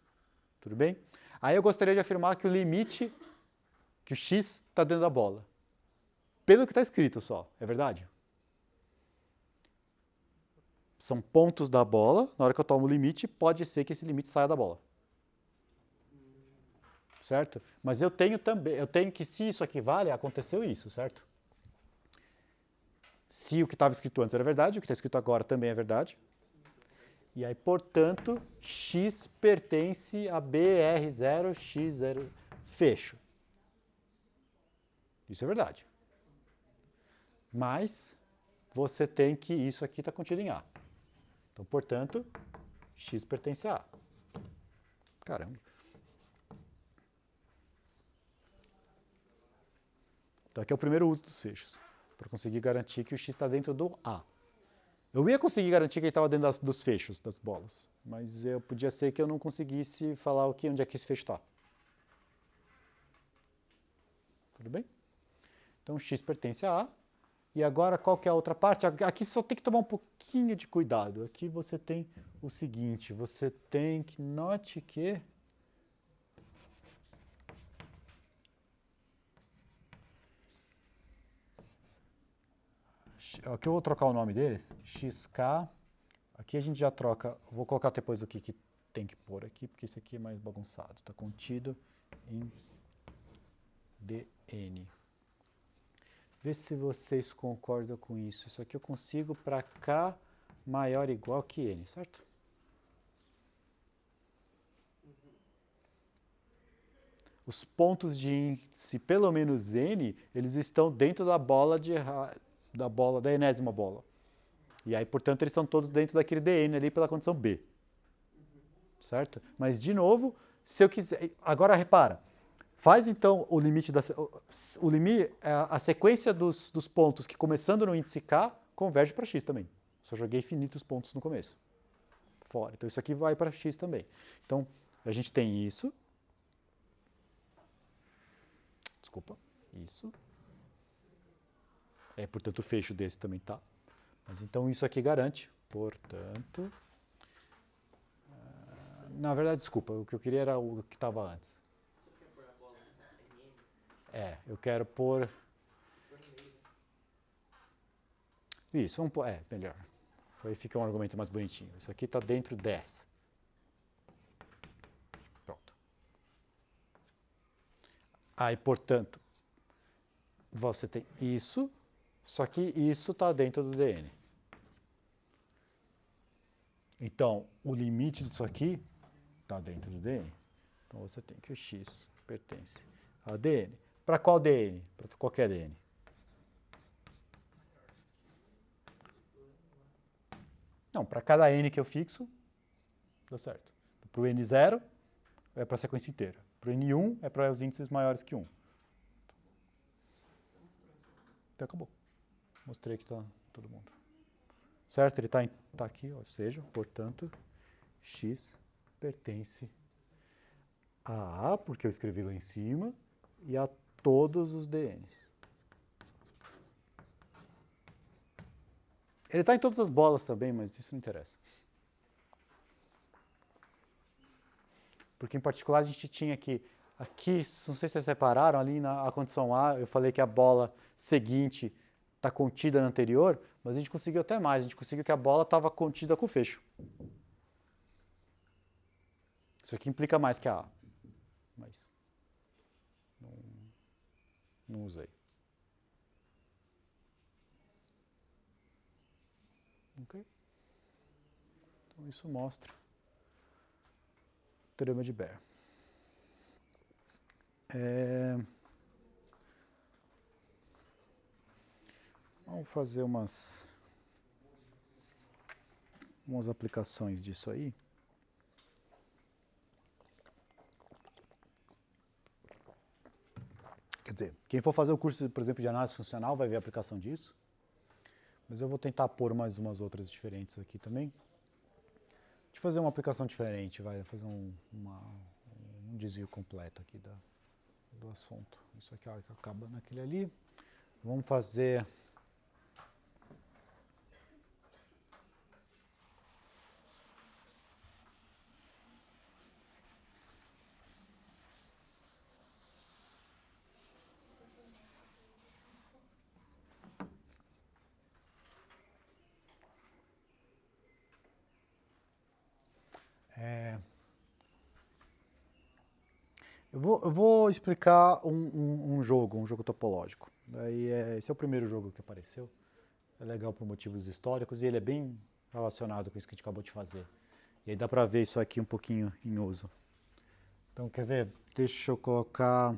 Tudo bem? Aí eu gostaria de afirmar que o limite, que o x está dentro da bola. Pelo que está escrito só, é verdade? São pontos da bola, na hora que eu tomo o limite, pode ser que esse limite saia da bola. Certo? Mas eu tenho que, se isso aqui vale, aconteceu isso, certo? Se o que estava escrito antes era verdade, o que está escrito agora também é verdade. E aí, portanto, x pertence a BR0, x0, fecho. Isso é verdade. Mas você tem que isso aqui está contido em A. Então, portanto, x pertence a A. Caramba. Então, aqui é o primeiro uso dos fechos, para conseguir garantir que o x está dentro do A. Eu ia conseguir garantir que ele estava dentro dos fechos, das bolas, mas podia ser que eu não conseguisse falar onde é que esse fecho está. Tudo bem? Então, x pertence a A. E agora, qual que é a outra parte? Aqui só tem que tomar um pouquinho de cuidado. Aqui você tem o seguinte, você tem que, note que... Aqui eu vou trocar o nome deles, xk, aqui a gente já troca, vou colocar depois o que tem que pôr aqui, porque esse aqui é mais bagunçado, está contido em dn. Vê se vocês concordam com isso. Isso aqui eu consigo para k maior ou igual que n, certo? Os pontos de índice, pelo menos n, eles estão dentro da bola da enésima bola. E aí, portanto, eles estão todos dentro daquele dn ali pela condição B. Certo? Mas, de novo, se eu quiser... Agora, repara. Faz, então, o limite a sequência dos pontos que, começando no índice k, converge para x também. Só joguei infinitos pontos no começo. Fora. Então, isso aqui vai para x também. Então, a gente tem isso. Desculpa. Isso. Portanto, o fecho desse também tá. Mas, então, isso aqui garante. Portanto... Na verdade, desculpa. O que eu queria era o que estava antes. Você quer pôr a bola RN? Eu quero pôr... Pôr no meio, né? Isso, vamos pôr... melhor. Aí fica um argumento mais bonitinho. Isso aqui está dentro dessa. Pronto. Aí, portanto, você tem isso, só que isso está dentro do dn. Então, o limite disso aqui está dentro do dn. Então, você tem que o x pertence a dn. Para qual dn? Para qualquer dn. Não, para cada n que eu fixo, dá certo. Para o n0, é para a sequência inteira. Para o n1, é para os índices maiores que 1. Então, acabou. Mostrei que está todo mundo. Certo? Ele está aqui, ou seja, portanto, x pertence a A, porque eu escrevi lá em cima, e a todos os dn's. Ele está em todas as bolas também, mas isso não interessa. Porque, em particular, a gente tinha aqui, não sei se vocês repararam, ali na condição A, eu falei que a bola seguinte está contida na anterior, mas a gente conseguiu até mais, a gente conseguiu que a bola estava contida com o fecho. Isso aqui implica mais que a A. Mas não usei. Ok? Então isso mostra o teorema de Baire. Vamos fazer umas aplicações disso aí. Quer dizer, quem for fazer o curso, por exemplo, de análise funcional vai ver a aplicação disso. Mas eu vou tentar pôr mais umas outras diferentes aqui também. Deixa eu fazer uma aplicação diferente, vai fazer um desvio completo aqui do assunto. Isso aqui acaba naquele ali. Vamos fazer... Eu vou explicar um jogo topológico. Esse é o primeiro jogo que apareceu. É legal por motivos históricos e ele é bem relacionado com isso que a gente acabou de fazer. E aí dá para ver isso aqui um pouquinho em uso. Então, quer ver? Deixa eu colocar...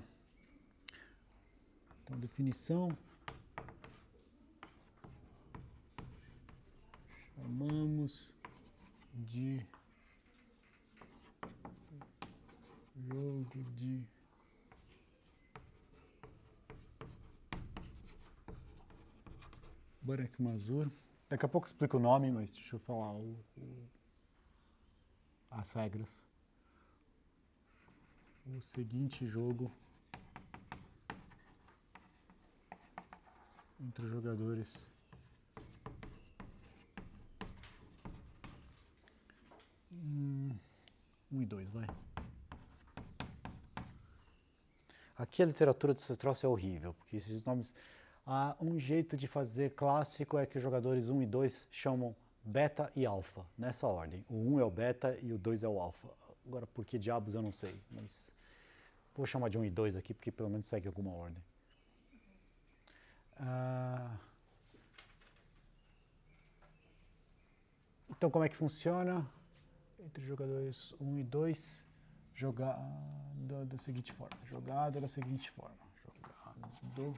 Então, definição. Chamamos de jogo de Barak-Mazur. Daqui a pouco eu explico o nome, mas deixa eu falar as regras. O seguinte jogo entre os jogadores 1 e 2, vai. Aqui a literatura desse troço é horrível, porque esses nomes... um jeito de fazer clássico é que os jogadores 1 e 2 chamam beta e alfa, nessa ordem. O 1 é o beta e o 2 é o alfa. Agora, por que diabos eu não sei, mas vou chamar de 1 e 2 aqui, porque pelo menos segue alguma ordem. Então, como é que funciona? Entre jogadores 1 e 2, jogada da seguinte forma. Jogada da seguinte forma. Jogado da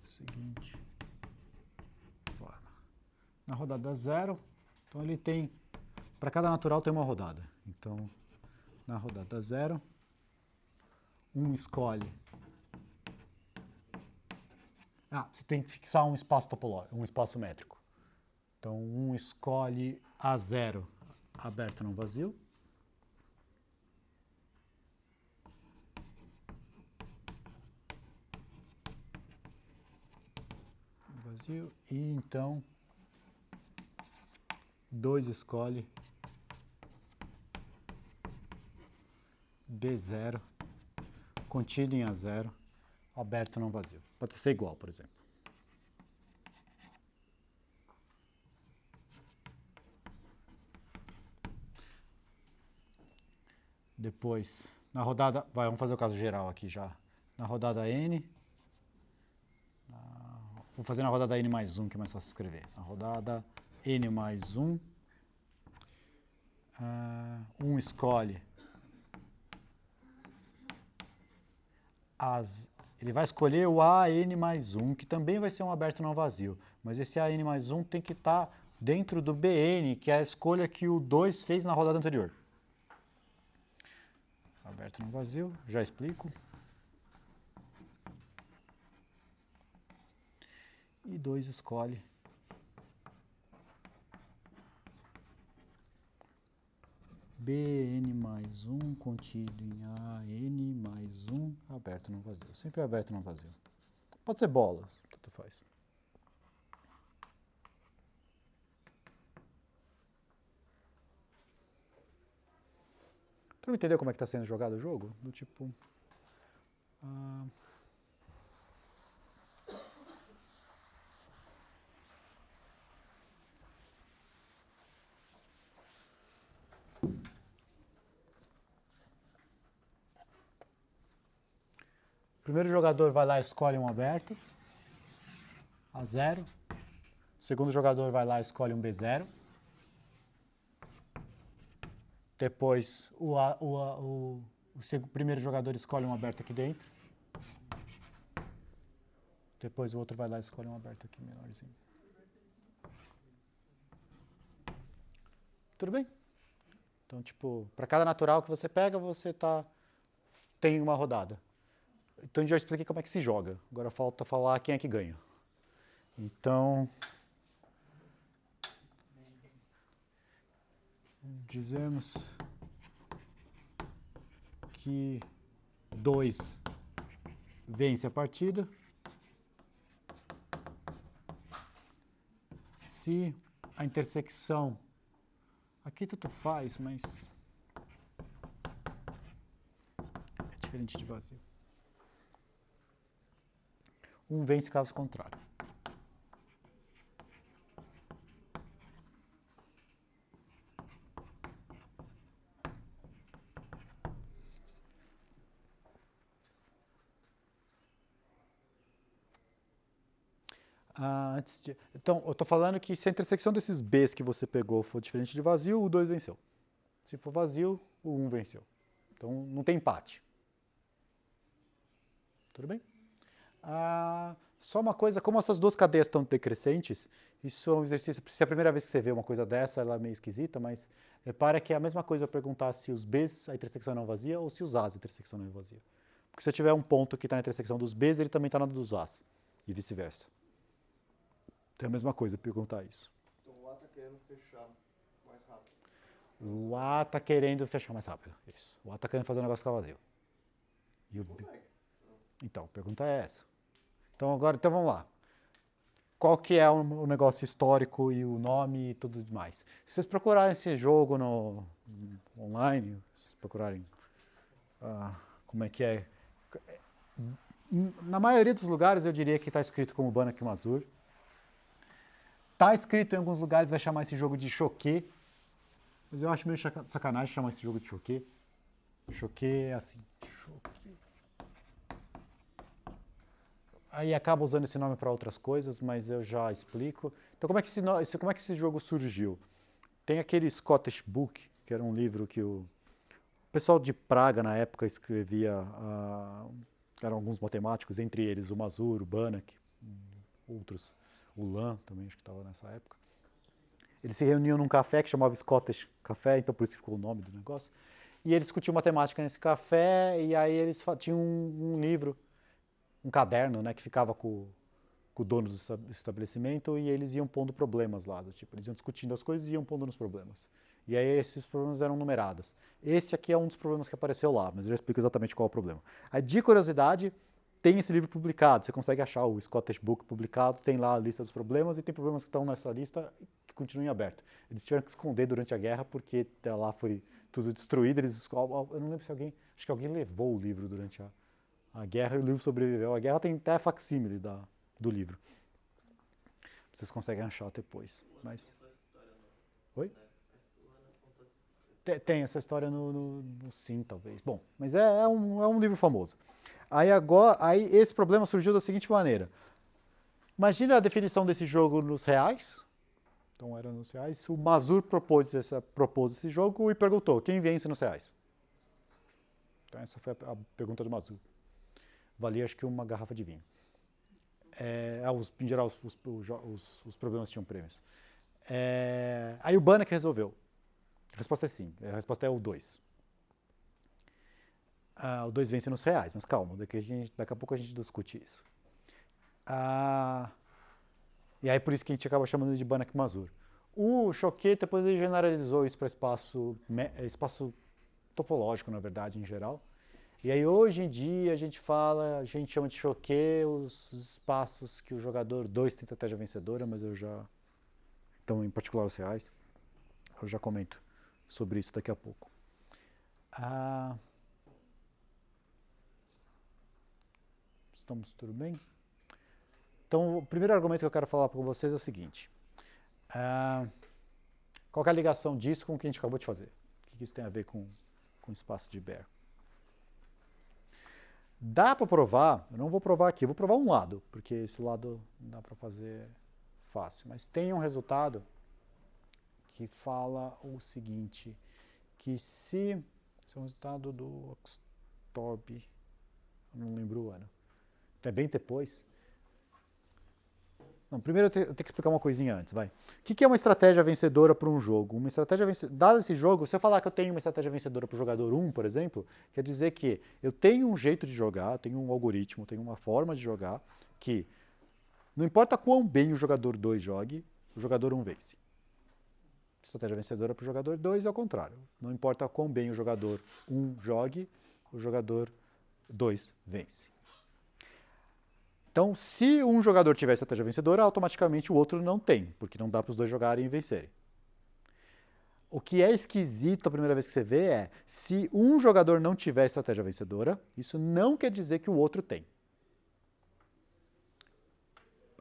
seguinte forma. Na rodada 0, então ele tem... Para cada natural tem uma rodada. Então, na rodada 0, escolhe... você tem que fixar um espaço topológico, um espaço métrico. Então, escolhe A0, aberto não vazio. Vazio. E então, 2 escolhe B0, contido em A0, aberto não vazio. Pode ser igual, por exemplo. Depois, na rodada... vamos fazer o caso geral aqui já. Na rodada N... vou fazer na rodada N mais 1, que é mais fácil escrever. Na rodada N mais 1... escolhe... ele vai escolher o AN mais 1, que também vai ser um aberto não vazio. Mas esse AN mais 1 tem que estar dentro do BN, que é a escolha que o 2 fez na rodada anterior. Aberto não vazio, já explico. E 2 escolhe BN mais 1 contido em AN mais 1, aberto não vazio. Sempre aberto não vazio. Pode ser bolas, tanto faz. Então, entendeu como é que está sendo jogado o jogo? Do tipo... primeiro jogador vai lá e escolhe um aberto, A0. O segundo jogador vai lá e escolhe um B0. Depois o primeiro jogador escolhe um aberto aqui dentro. Depois o outro vai lá e escolhe um aberto aqui menorzinho. Tudo bem? Então, tipo, para cada natural que você pega, você tem uma rodada. Então, eu já expliquei como é que se joga. Agora falta falar quem é que ganha. Então, dizemos que 2 vence a partida se a intersecção, aqui tanto faz, mas é diferente de vazio. 1 vence caso contrário. Então, eu estou falando que se a intersecção desses Bs que você pegou for diferente de vazio, o 2 venceu. Se for vazio, o 1 venceu. Então, não tem empate. Tudo bem? Só uma coisa, como essas duas cadeias estão decrescentes, isso é um exercício, se é a primeira vez que você vê uma coisa dessa, ela é meio esquisita, mas repara que é a mesma coisa perguntar se os Bs a intersecção não é vazia ou se os As a intersecção não é vazia. Porque se eu tiver um ponto que está na intersecção dos Bs, ele também está na dos As, e vice-versa. Então é a mesma coisa perguntar isso. Então o A está querendo fechar mais rápido. O A está querendo fechar mais rápido. Isso. O A está querendo fazer um negócio ficar vazio. E o B... Então, a pergunta é essa. Então vamos lá. Qual que é o negócio histórico e o nome e tudo mais? Se vocês procurarem esse jogo online, se vocês procurarem como é que é, na maioria dos lugares eu diria que está escrito como Banach Mazur. Está escrito em alguns lugares, vai chamar esse jogo de Choquet, mas eu acho meio sacanagem chamar esse jogo de Choquet. Choquet é assim. Choquet. Aí acaba usando esse nome para outras coisas, mas eu já explico. Então, como é que esse jogo surgiu? Tem aquele Scottish Book, que era um livro que o pessoal de Praga, na época, escrevia. Eram alguns matemáticos, entre eles o Mazur, o Banach, outros, o Lan também, acho que estava nessa época. Eles se reuniam num café que chamava Scottish Café, então por isso ficou o nome do negócio. E eles discutiam matemática nesse café, e aí eles tinham um livro, um caderno, né, que ficava com o dono do estabelecimento, e eles iam pondo problemas lá, do tipo, eles iam discutindo as coisas e iam pondo nos problemas. E aí esses problemas eram numerados. Esse aqui é um dos problemas que apareceu lá, mas eu já explico exatamente qual é o problema. Aí, de curiosidade, tem esse livro publicado, você consegue achar o Scottish Book publicado, tem lá a lista dos problemas, e tem problemas que estão nessa lista que continuam em aberto. Eles tiveram que esconder durante a guerra, porque lá foi tudo destruído, eu não lembro se acho que alguém levou o livro durante a guerra, e o livro sobreviveu. A guerra tem até facsímile do livro. Vocês conseguem achar depois. Mas... Oi? Tem essa história no Sim, talvez. Bom, mas é um livro famoso. Aí esse problema surgiu da seguinte maneira. Imagina a definição desse jogo nos reais. Então era nos reais. O Mazur propôs esse jogo e perguntou, quem vence nos reais? Então essa foi a pergunta do Mazur. Valia acho que uma garrafa de vinho. Em geral, os problemas tinham prêmios. Aí o Banach resolveu. A resposta é sim. A resposta é o 2. O 2 vence nos reais, mas calma, daqui a pouco a gente discute isso. E aí por isso que a gente acaba chamando de Banach Mazur. O Choquet depois ele generalizou isso para espaço topológico, na verdade, em geral. E aí hoje em dia a gente chama de Choquet os espaços que o jogador 2 tem estratégia vencedora, mas então em particular os reais, eu já comento sobre isso daqui a pouco. Estamos tudo bem? Então o primeiro argumento que eu quero falar para vocês é o seguinte. Qual é a ligação disso com o que a gente acabou de fazer? O que isso tem a ver com o espaço de Baire? Dá para provar, eu não vou provar aqui, eu vou provar um lado, porque esse lado dá para fazer fácil. Mas tem um resultado que fala o seguinte, que se... Esse é um resultado do Oxtorb, não lembro o ano. É bem depois. Não, primeiro eu tenho que explicar uma coisinha antes, vai. O que é uma estratégia vencedora para um jogo? Uma estratégia vencedora, dado esse jogo, se eu falar que eu tenho uma estratégia vencedora para o jogador 1, por exemplo, quer dizer que eu tenho um jeito de jogar, tenho um algoritmo, tenho uma forma de jogar, que não importa quão bem o jogador 2 jogue, o jogador 1 vence. Estratégia vencedora para o jogador 2 é o contrário. Não importa quão bem o jogador 1 jogue, o jogador 2 vence. Então, se um jogador tiver estratégia vencedora, automaticamente o outro não tem, porque não dá para os dois jogarem e vencerem. O que é esquisito a primeira vez que você vê é, se um jogador não tiver estratégia vencedora, isso não quer dizer que o outro tem.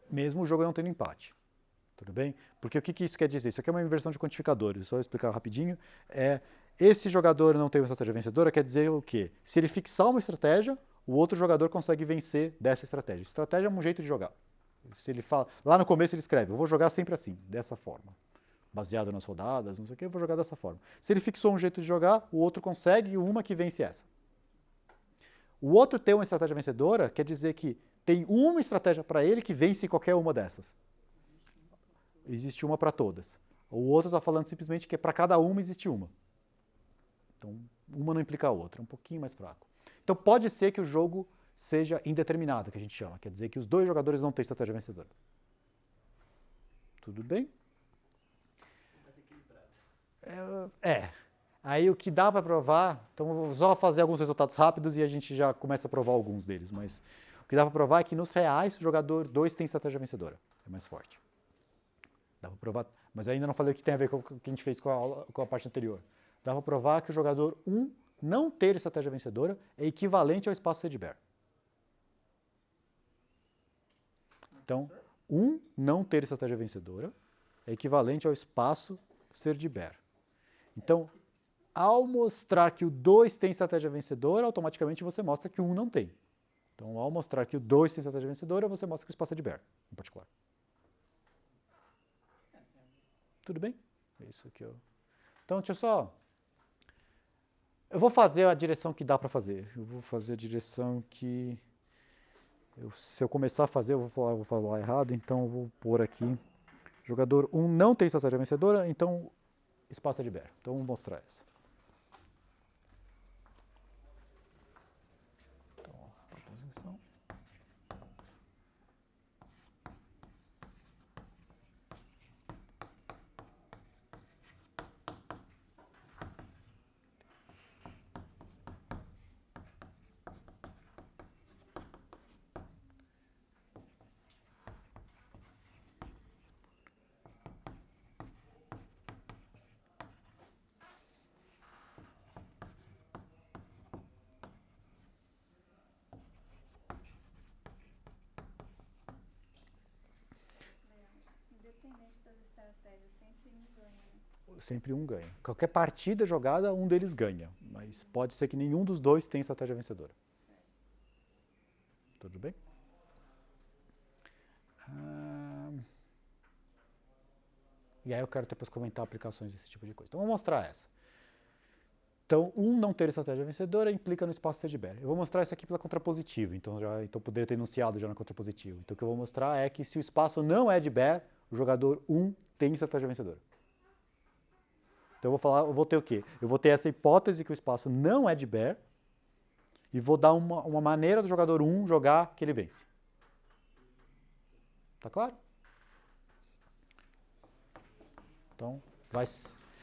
Mesmo o jogo não tendo empate. Tudo bem? Porque o que isso quer dizer? Isso aqui é uma inversão de quantificadores, só explicar rapidinho. Esse jogador não tem uma estratégia vencedora, quer dizer o quê? Se ele fixar uma estratégia, o outro jogador consegue vencer dessa estratégia. Estratégia é um jeito de jogar. Se ele fala, lá no começo ele escreve, eu vou jogar sempre assim, dessa forma. Baseado nas rodadas, não sei o que, eu vou jogar dessa forma. Se ele fixou um jeito de jogar, o outro consegue uma que vence essa. O outro ter uma estratégia vencedora quer dizer que tem uma estratégia para ele que vence qualquer uma dessas. Existe uma para todas. O outro está falando simplesmente que para cada uma existe uma. Então, uma não implica a outra, é um pouquinho mais fraco. Então, pode ser que o jogo seja indeterminado, que a gente chama. Quer dizer que os dois jogadores não têm estratégia vencedora. Tudo bem? Aí o que dá para provar, então vou só fazer alguns resultados rápidos e a gente já começa a provar alguns deles, mas o que dá para provar é que nos reais o jogador 2 tem estratégia vencedora, é mais forte. Dá para provar, mas ainda não falei o que tem a ver com o que a gente fez com a parte anterior. Dá para provar que o jogador 1 não ter estratégia vencedora é equivalente ao espaço Sedberg. Então, 1 não ter estratégia vencedora é equivalente ao espaço Sedberg. Então, ao mostrar que o 2 tem estratégia vencedora, automaticamente você mostra que o 1 não tem. Então, ao mostrar que o 2 tem estratégia vencedora, você mostra que o espaço é de Baire, em particular. Tudo bem? É isso que eu... Então, deixa eu só... Eu vou fazer a direção que dá para fazer. Eu vou fazer a direção que... se eu começar a fazer, eu vou falar errado, então eu vou pôr aqui. Jogador 1 não tem estratégia vencedora, então espaço é de Baire. Então, vou mostrar essa. Então, proposição. Independente das estratégias, sempre um ganha, né? Sempre um ganha. Qualquer partida jogada, um deles ganha. Mas pode ser que nenhum dos dois tenha estratégia vencedora. Tudo bem? E aí eu quero depois comentar aplicações desse tipo de coisa. Então, vou mostrar essa. Então, não ter estratégia vencedora implica no espaço Sedberg. Eu vou mostrar isso aqui pela contrapositiva, então poderia ter enunciado já na contrapositiva. Então, o que eu vou mostrar é que se o espaço não é de Baire, o jogador 1 tem estratégia vencedora. Então, eu vou ter o quê? Eu vou ter essa hipótese que o espaço não é de Baire e vou dar uma maneira do jogador 1 jogar que ele vence. Tá claro? Então,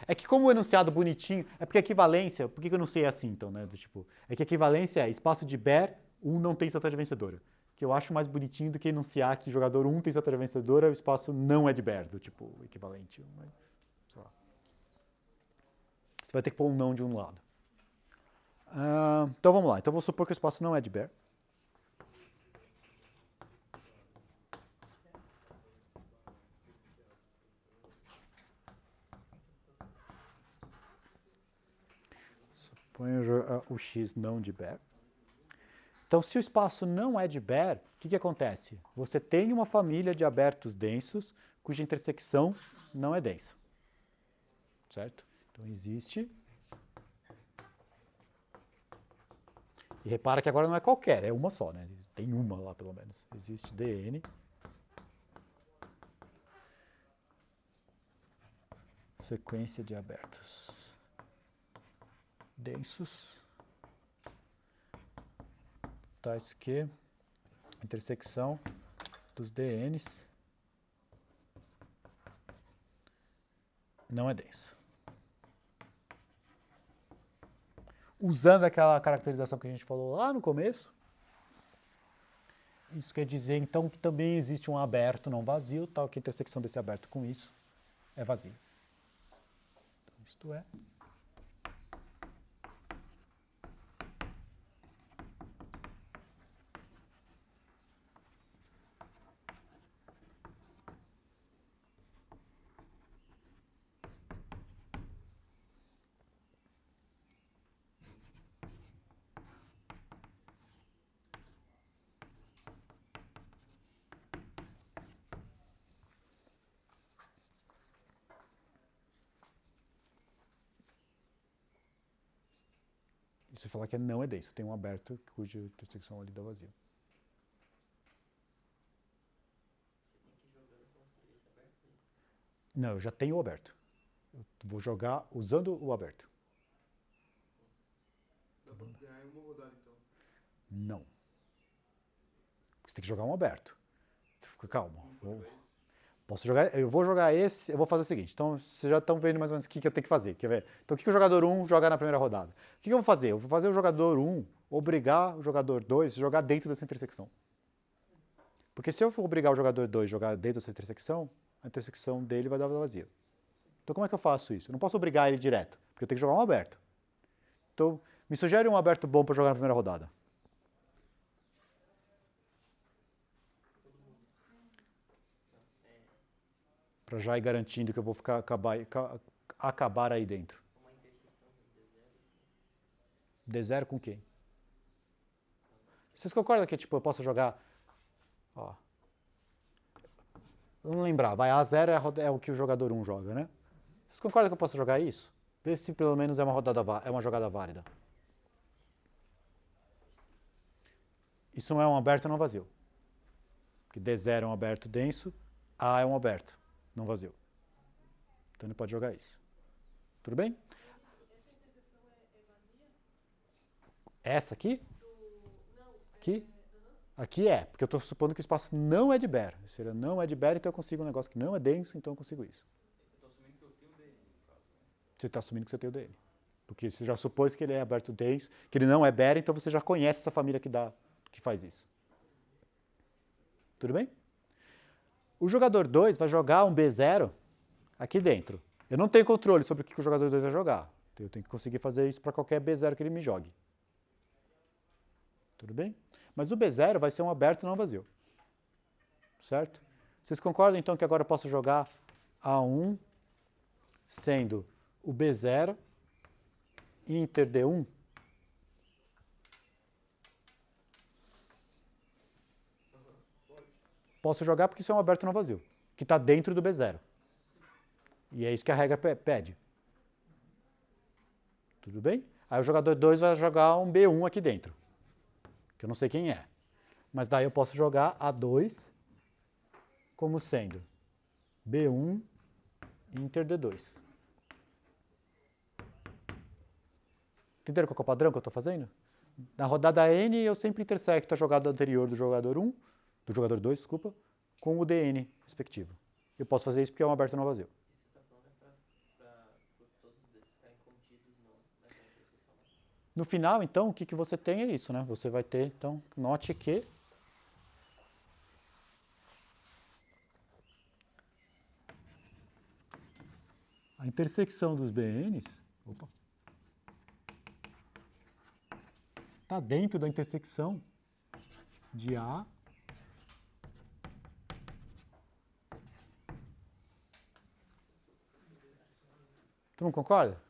é que como o enunciado bonitinho, é porque a equivalência, por que eu não sei assim então, né? Do tipo, é que a equivalência é espaço de Baire, 1 não tem estratégia vencedora. Que eu acho mais bonitinho do que enunciar que jogador 1 tem estratégia vencedora, o espaço não é de Baire, do tipo, equivalente. Mas, sei lá. Você vai ter que pôr um não de um lado. Então vamos lá. Então vou supor que o espaço não é de Baire. Suponho o X não de Baire. Então, se o espaço não é de Baire, o que acontece? Você tem uma família de abertos densos cuja intersecção não é densa. Certo? Então, existe... E repara que agora não é qualquer, é uma só, né? Tem uma lá, pelo menos. Existe Dn. Sequência de abertos densos, tais que a intersecção dos DNs não é densa. Usando aquela caracterização que a gente falou lá no começo, isso quer dizer, então, que também existe um aberto não vazio, tal que a intersecção desse aberto com isso é vazio. Então, isto é... E você falar que não é denso, tem um aberto cuja intersecção ali dá vazio. Você tem que ir jogando construir esse aberto. Não, eu já tenho o aberto. Eu vou jogar usando o aberto. Dá pra ganhar em uma rodada, então. Não. Você tem que jogar um aberto. Fica calmo. Posso jogar, eu vou jogar esse, eu vou fazer o seguinte. Então, vocês já estão vendo mais ou menos o que eu tenho que fazer. Quer ver? Então, o que o jogador 1 joga na primeira rodada? O que eu vou fazer? Eu vou fazer o jogador 1 obrigar o jogador 2 a jogar dentro dessa intersecção. Porque se eu for obrigar o jogador 2 a jogar dentro dessa intersecção, a intersecção dele vai dar vazio. Então, como é que eu faço isso? Eu não posso obrigar ele direto, porque eu tenho que jogar um aberto. Então, me sugere um aberto bom para jogar na primeira rodada. Para já ir garantindo que eu vou acabar aí dentro. Uma interseção do D0. D0 com quem? Vocês concordam que tipo, eu posso jogar... Ó, vamos lembrar, vai A0 é o que o jogador 1 joga, né? Vocês concordam que eu posso jogar isso? Vê se pelo menos é uma jogada válida. Isso não é um aberto não vazio. Porque D0 é um aberto denso, A é um aberto não vazio. Então ele pode jogar isso. Tudo bem? Essa intersecção é vazia? Essa aqui? Não. Aqui? Aqui é, porque eu estou supondo que o espaço não é de Baire. Se ele não é de Baire, então eu consigo um negócio que não é denso, então eu consigo isso. Eu estou assumindo que eu tenho DN, no caso, né? Você está assumindo que você tem o DN. Porque você já supôs que ele é aberto denso, que ele não é Baire, então você já conhece essa família que faz isso. Tudo bem? O jogador 2 vai jogar um B0 aqui dentro. Eu não tenho controle sobre o que o jogador 2 vai jogar. Eu tenho que conseguir fazer isso para qualquer B0 que ele me jogue. Tudo bem? Mas o B0 vai ser um aberto não vazio. Certo? Vocês concordam então que agora eu posso jogar A1 sendo o B0 inter D1? Posso jogar porque isso é um aberto não vazio, que está dentro do B0. E é isso que a regra pede. Tudo bem? Aí o jogador 2 vai jogar um B1 aqui dentro, que eu não sei quem é. Mas daí eu posso jogar A2 como sendo B1 inter D2. Entenderam qual é o padrão que eu estou fazendo? Na rodada N eu sempre intersecto a jogada anterior do jogador 1, do jogador 2, desculpa, com o DN respectivo. Eu posso fazer isso porque é um aberto não vazio. Isso que você está falando é para todos esses ficarem contidos nessa interseção, né? No final, então, o que você tem é isso, né? Você vai ter, então, note que a intersecção dos BNs está dentro da intersecção de A Tu não concorda?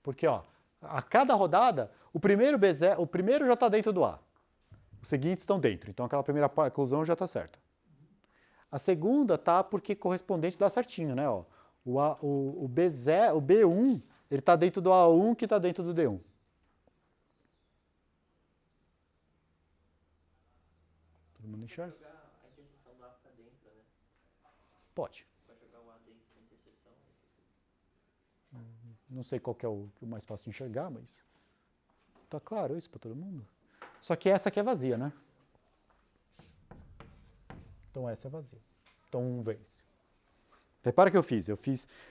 Porque, ó, a cada rodada, o primeiro já está dentro do A. Os seguintes estão dentro. Então aquela primeira inclusão já está certa. A segunda tá porque correspondente dá certinho, né? Ó. O B0, o B1, ele está dentro do A1 que está dentro do D1. Todo mundo enxerga? Pode jogar a interseção do A pra dentro, né? Pode. Pode jogar o A dentro da interseção. Não sei qual que é o mais fácil de enxergar, mas tá claro isso para todo mundo. Só que essa aqui é vazia, né? Então essa é vazia. Então 1 vence. Repara que eu fiz.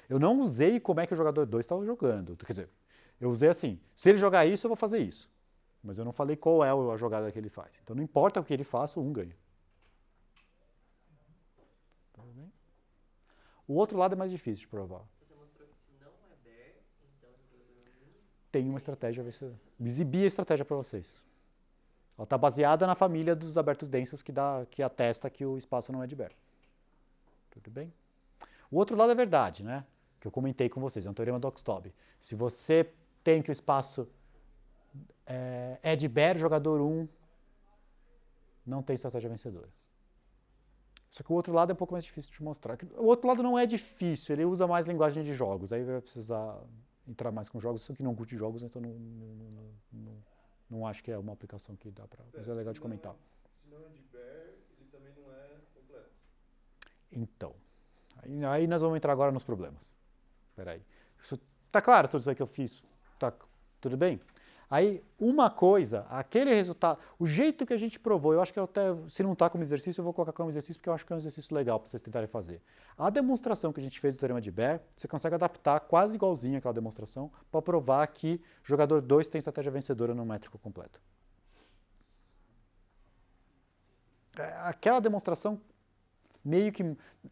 Eu não usei como é que o jogador 2 estava jogando. Quer dizer, eu usei assim, se ele jogar isso, eu vou fazer isso. Mas eu não falei qual é a jogada que ele faz. Então não importa o que ele faça, o 1 ganha. Tudo bem? O outro lado é mais difícil de provar. Você mostrou que se não é bear, então o jogador 1 Tem uma estratégia, exibir a estratégia para vocês. Ela está baseada na família dos abertos densos que atesta que o espaço não é de bear. Tudo bem? O outro lado é verdade, né? Que eu comentei com vocês, é um teorema do Oxtoby. Se você tem que o espaço é de bear, jogador 1 não tem estratégia vencedora. Só que o outro lado é um pouco mais difícil de mostrar. O outro lado não é difícil, ele usa mais linguagem de jogos. Aí vai precisar entrar mais com jogos. Eu que não curte jogos, então não acho que é uma aplicação que dá para... Mas é legal de comentar. Se não é de bear, ele também não é completo. Então, aí nós vamos entrar agora nos problemas. Espera aí. Tá claro tudo isso aí que eu fiz? Tá tudo bem? Aí, uma coisa, aquele resultado, o jeito que a gente provou, eu acho que se não está como exercício, eu vou colocar como exercício, porque eu acho que é um exercício legal para vocês tentarem fazer. A demonstração que a gente fez do teorema de Bear, você consegue adaptar quase igualzinho àquela demonstração, para provar que jogador 2 tem estratégia vencedora no métrico completo. Aquela demonstração meio que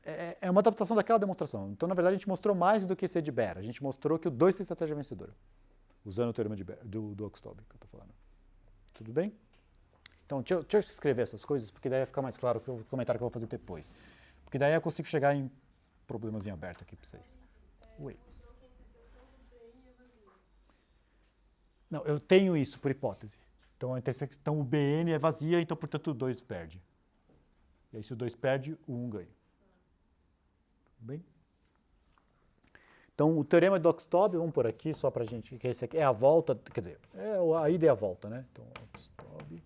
é uma adaptação daquela demonstração. Então, na verdade, a gente mostrou mais do que ser de Bear. A gente mostrou que o 2 tem estratégia vencedora, usando o teorema de Bear, do Oxtoby que eu estou falando. Tudo bem? Então, deixa eu escrever essas coisas, porque daí vai ficar mais claro o comentário que eu vou fazer depois. Porque daí eu consigo chegar em problemas em aberto aqui para vocês. Oi. Não, eu tenho isso por hipótese. Então, a intersecção o BN é vazia, então, portanto, o 2 perde. E aí, se o 2 perde, o 1 ganha. Tudo bem? Então, o teorema do Oxtoby, vamos por aqui, só para a gente, que esse aqui é a volta, quer dizer, a ida e a volta, né? Então, Oxtoby.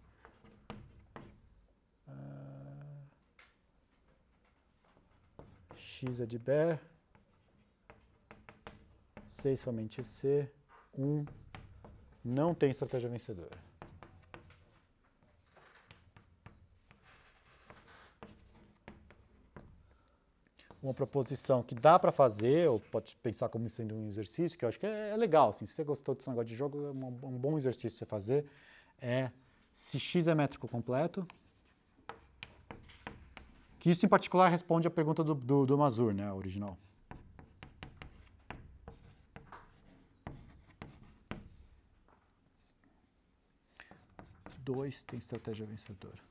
X é de Bear. 6 somente C. 1 não tem estratégia vencedora. Uma proposição que dá para fazer, ou pode pensar como sendo um exercício, que eu acho que é legal. Assim, se você gostou desse negócio de jogo, é um bom exercício você fazer. Se X é métrico completo, que isso em particular responde à pergunta do Mazur, né, a original. Dois tem estratégia vencedora.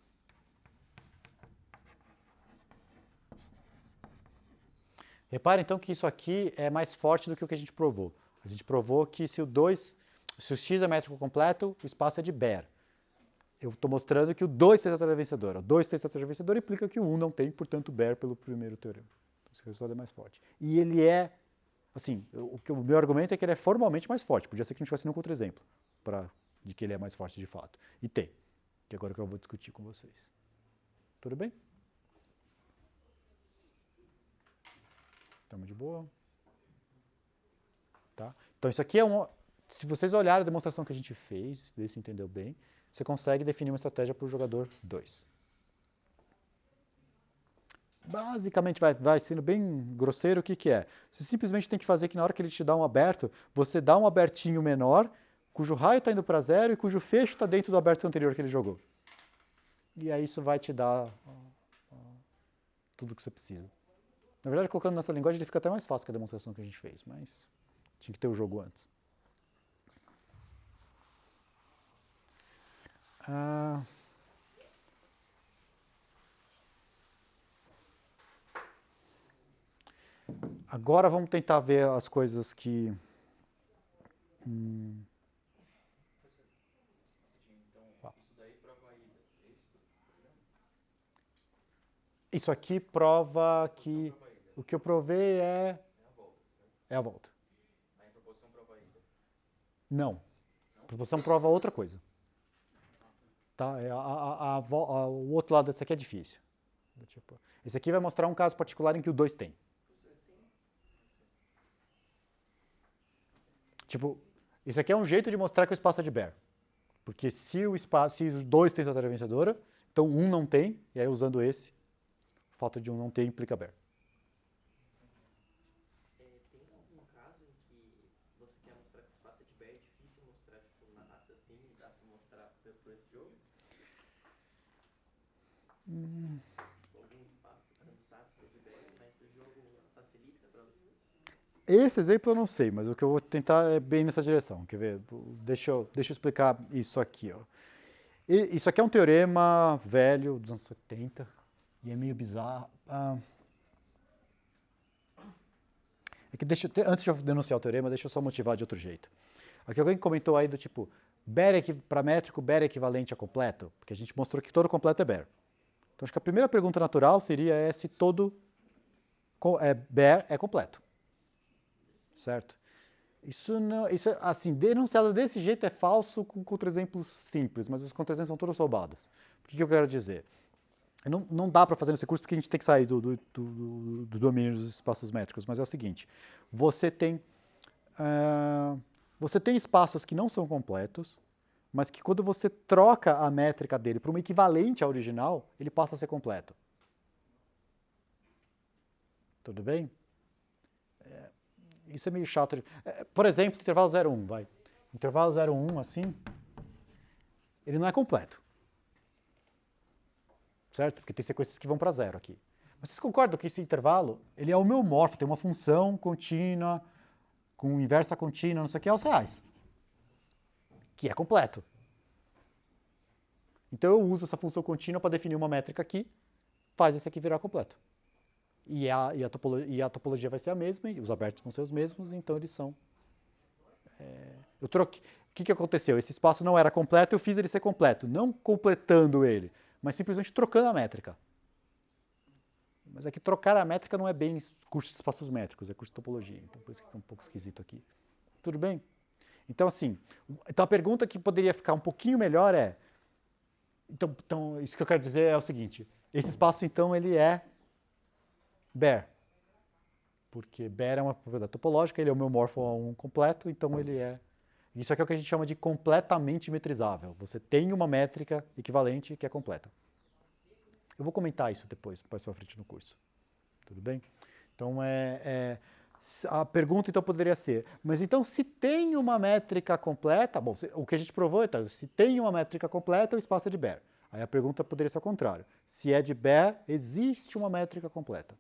Repare então que isso aqui é mais forte do que o que a gente provou. A gente provou que se o X é métrico completo, o espaço é de Bear. Eu estou mostrando que o 2 tem estratégia vencedora. O 2 tem estratégia vencedora implica que o 1 não tem, portanto, Bear pelo primeiro teorema. Esse resultado é mais forte. E ele é, assim, o meu argumento é que ele é formalmente mais forte. Podia ser que a gente tivesse um contra-exemplo de que ele é mais forte de fato. E tem, que agora que eu vou discutir com vocês. Tudo bem? Estamos de boa? Tá? Então isso aqui se vocês olharem a demonstração que a gente fez, ver se entendeu bem, você consegue definir uma estratégia para o jogador 2. Basicamente, vai sendo bem grosseiro, o que é? Você simplesmente tem que fazer que na hora que ele te dá um aberto, você dá um abertinho menor, cujo raio está indo para 0 e cujo fecho está dentro do aberto anterior que ele jogou. E aí isso vai te dar tudo o que você precisa. Na verdade, colocando nessa linguagem, ele fica até mais fácil que a demonstração que a gente fez, mas tinha que ter o jogo antes. Agora vamos tentar ver as coisas que... Então, isso daí prova a ida, é isso? Isso aqui prova que o que eu provei é a volta. A proposição prova a ida. Não. A proposição prova outra coisa. Tá? O outro lado desse aqui é difícil. Tipo, esse aqui vai mostrar um caso particular em que o 2 tem. Tipo, isso aqui é um jeito de mostrar que o espaço é de Baire. Porque se o 2 tem estratégia vencedora, então 1 não tem, e aí usando esse, falta de 1 não ter implica Baire. Tem algum caso em que você quer mostrar que o espaço é de Baire, é difícil mostrar tipo, na assassina e dá pra mostrar por esse jogo? Tipo, algum espaço que você não sabe se é de Baire, mas o jogo facilita pra você? Esse exemplo eu não sei, mas o que eu vou tentar é bem nessa direção. Quer ver? Deixa eu explicar isso aqui. Ó. Isso aqui é um teorema velho, dos anos 70, e é meio bizarro. É que antes de eu denunciar o teorema, deixa eu só motivar de outro jeito. Aqui alguém comentou aí do tipo, para métrico, Baire é equivalente a completo? Porque a gente mostrou que todo completo é Baire. Então acho que a primeira pergunta natural seria se todo Baire é completo. Certo? Isso, assim, denunciado desse jeito é falso com contra-exemplos simples, mas os contra-exemplos são todos roubados. O que eu quero dizer? Não dá para fazer nesse curso porque a gente tem que sair do domínio dos espaços métricos, mas é o seguinte, você tem espaços que não são completos, mas que quando você troca a métrica dele para uma equivalente à original, ele passa a ser completo. Tudo bem? Isso é meio chato. Por exemplo, intervalo 0,1, vai. Intervalo 0,1, assim, ele não é completo. Certo? Porque tem sequências que vão para 0 aqui. Mas vocês concordam que esse intervalo, ele é homeomorfo, tem uma função contínua, com inversa contínua, não sei o que, aos reais. Que é completo. Então eu uso essa função contínua para definir uma métrica aqui, faz esse aqui virar completo. E a topologia vai ser a mesma, e os abertos vão ser os mesmos, então eles são... eu troquei. O que aconteceu? Esse espaço não era completo, eu fiz ele ser completo. Não completando ele, mas simplesmente trocando a métrica. Mas é que trocar a métrica não é bem curso de espaços métricos, é curso de topologia. Então por isso que é um pouco esquisito aqui. Tudo bem? Então assim, a pergunta que poderia ficar um pouquinho melhor é... Então isso que eu quero dizer é o seguinte. Esse espaço então ele é Baire. Porque Baire é uma propriedade topológica, ele é homeomorfo a um completo, então ele é... Isso aqui é o que a gente chama de completamente metrizável. Você tem uma métrica equivalente que é completa. Eu vou comentar isso depois, mais pra frente no curso. Tudo bem? Então, a pergunta então poderia ser, mas então se tem uma métrica completa, bom, o que a gente provou é, se tem uma métrica completa, o espaço é de Baire. Aí a pergunta poderia ser ao contrário. Se é de Baire, existe uma métrica completa.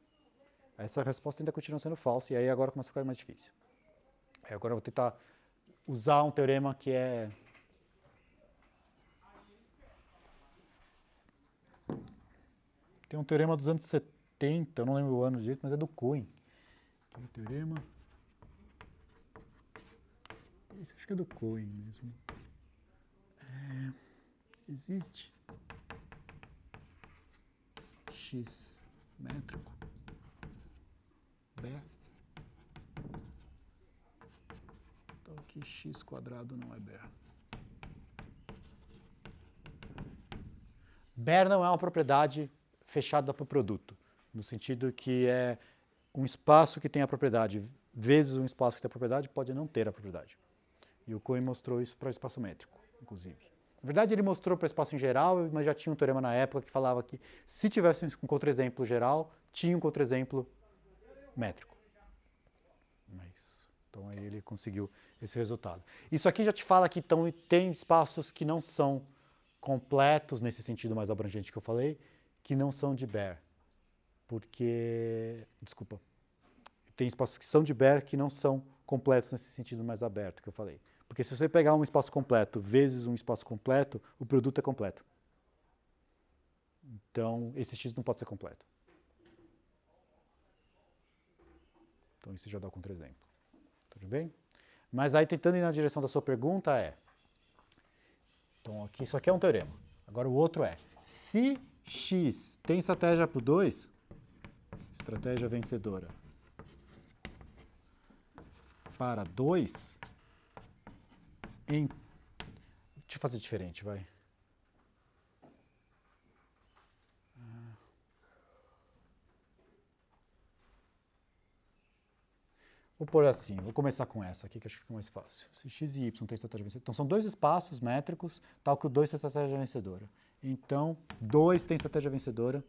Essa resposta ainda continua sendo falsa, e aí agora começa a ficar mais difícil. Agora eu vou tentar usar um teorema que é... Tem um teorema dos anos 70, eu não lembro o ano direito, mas é do Cohen. O teorema... Esse acho que é do Cohen mesmo. Existe x métrico Baire. Então aqui x quadrado não é Baire. Baire não é uma propriedade fechada para o produto, no sentido que é um espaço que tem a propriedade vezes um espaço que tem a propriedade pode não ter a propriedade. E o Cohen mostrou isso para o espaço métrico, inclusive. Na verdade, ele mostrou para o espaço em geral, mas já tinha um teorema na época que falava que se tivesse um contra-exemplo geral, tinha um contra-exemplo métrico. Então aí ele conseguiu esse resultado. Isso aqui já te fala que tem espaços que não são completos, nesse sentido mais abrangente que eu falei, que não são de Baire. Porque, desculpa, tem espaços que são de Baire que não são completos nesse sentido mais aberto que eu falei. Porque se você pegar um espaço completo vezes um espaço completo, o produto é completo. Então, esse x não pode ser completo. Então, isso já dá um contra-exemplo. Tudo bem? Mas aí, tentando ir na direção da sua pergunta, então, isso aqui é um teorema. Agora, o outro é, se X tem estratégia para o 2? Estratégia vencedora. Para 2 em... Deixa eu fazer diferente, vai. Vou pôr assim, vou começar com essa aqui que acho que fica mais fácil. Se x e y tem estratégia vencedora. Então são dois espaços métricos, tal que o 2 tem estratégia vencedora. Então, 2 tem estratégia vencedora.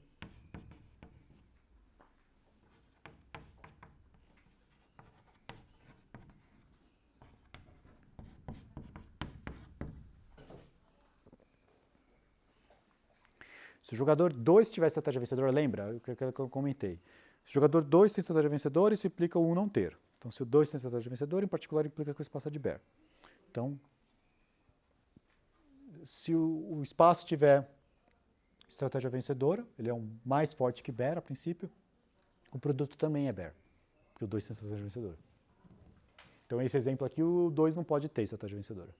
Se o jogador 2 tiver estratégia vencedora, lembra o que eu comentei. Se o jogador 2 tem estratégia vencedora, isso implica o 1 não ter. Então, se o 2 tem estratégia vencedora, em particular, implica que o espaço é de Baire. Então, se o espaço tiver estratégia vencedora, ele é mais forte que Baire, a princípio, o produto também é Baire, porque o 2 tem estratégia vencedora. Então, esse exemplo aqui, o 2 não pode ter estratégia vencedora.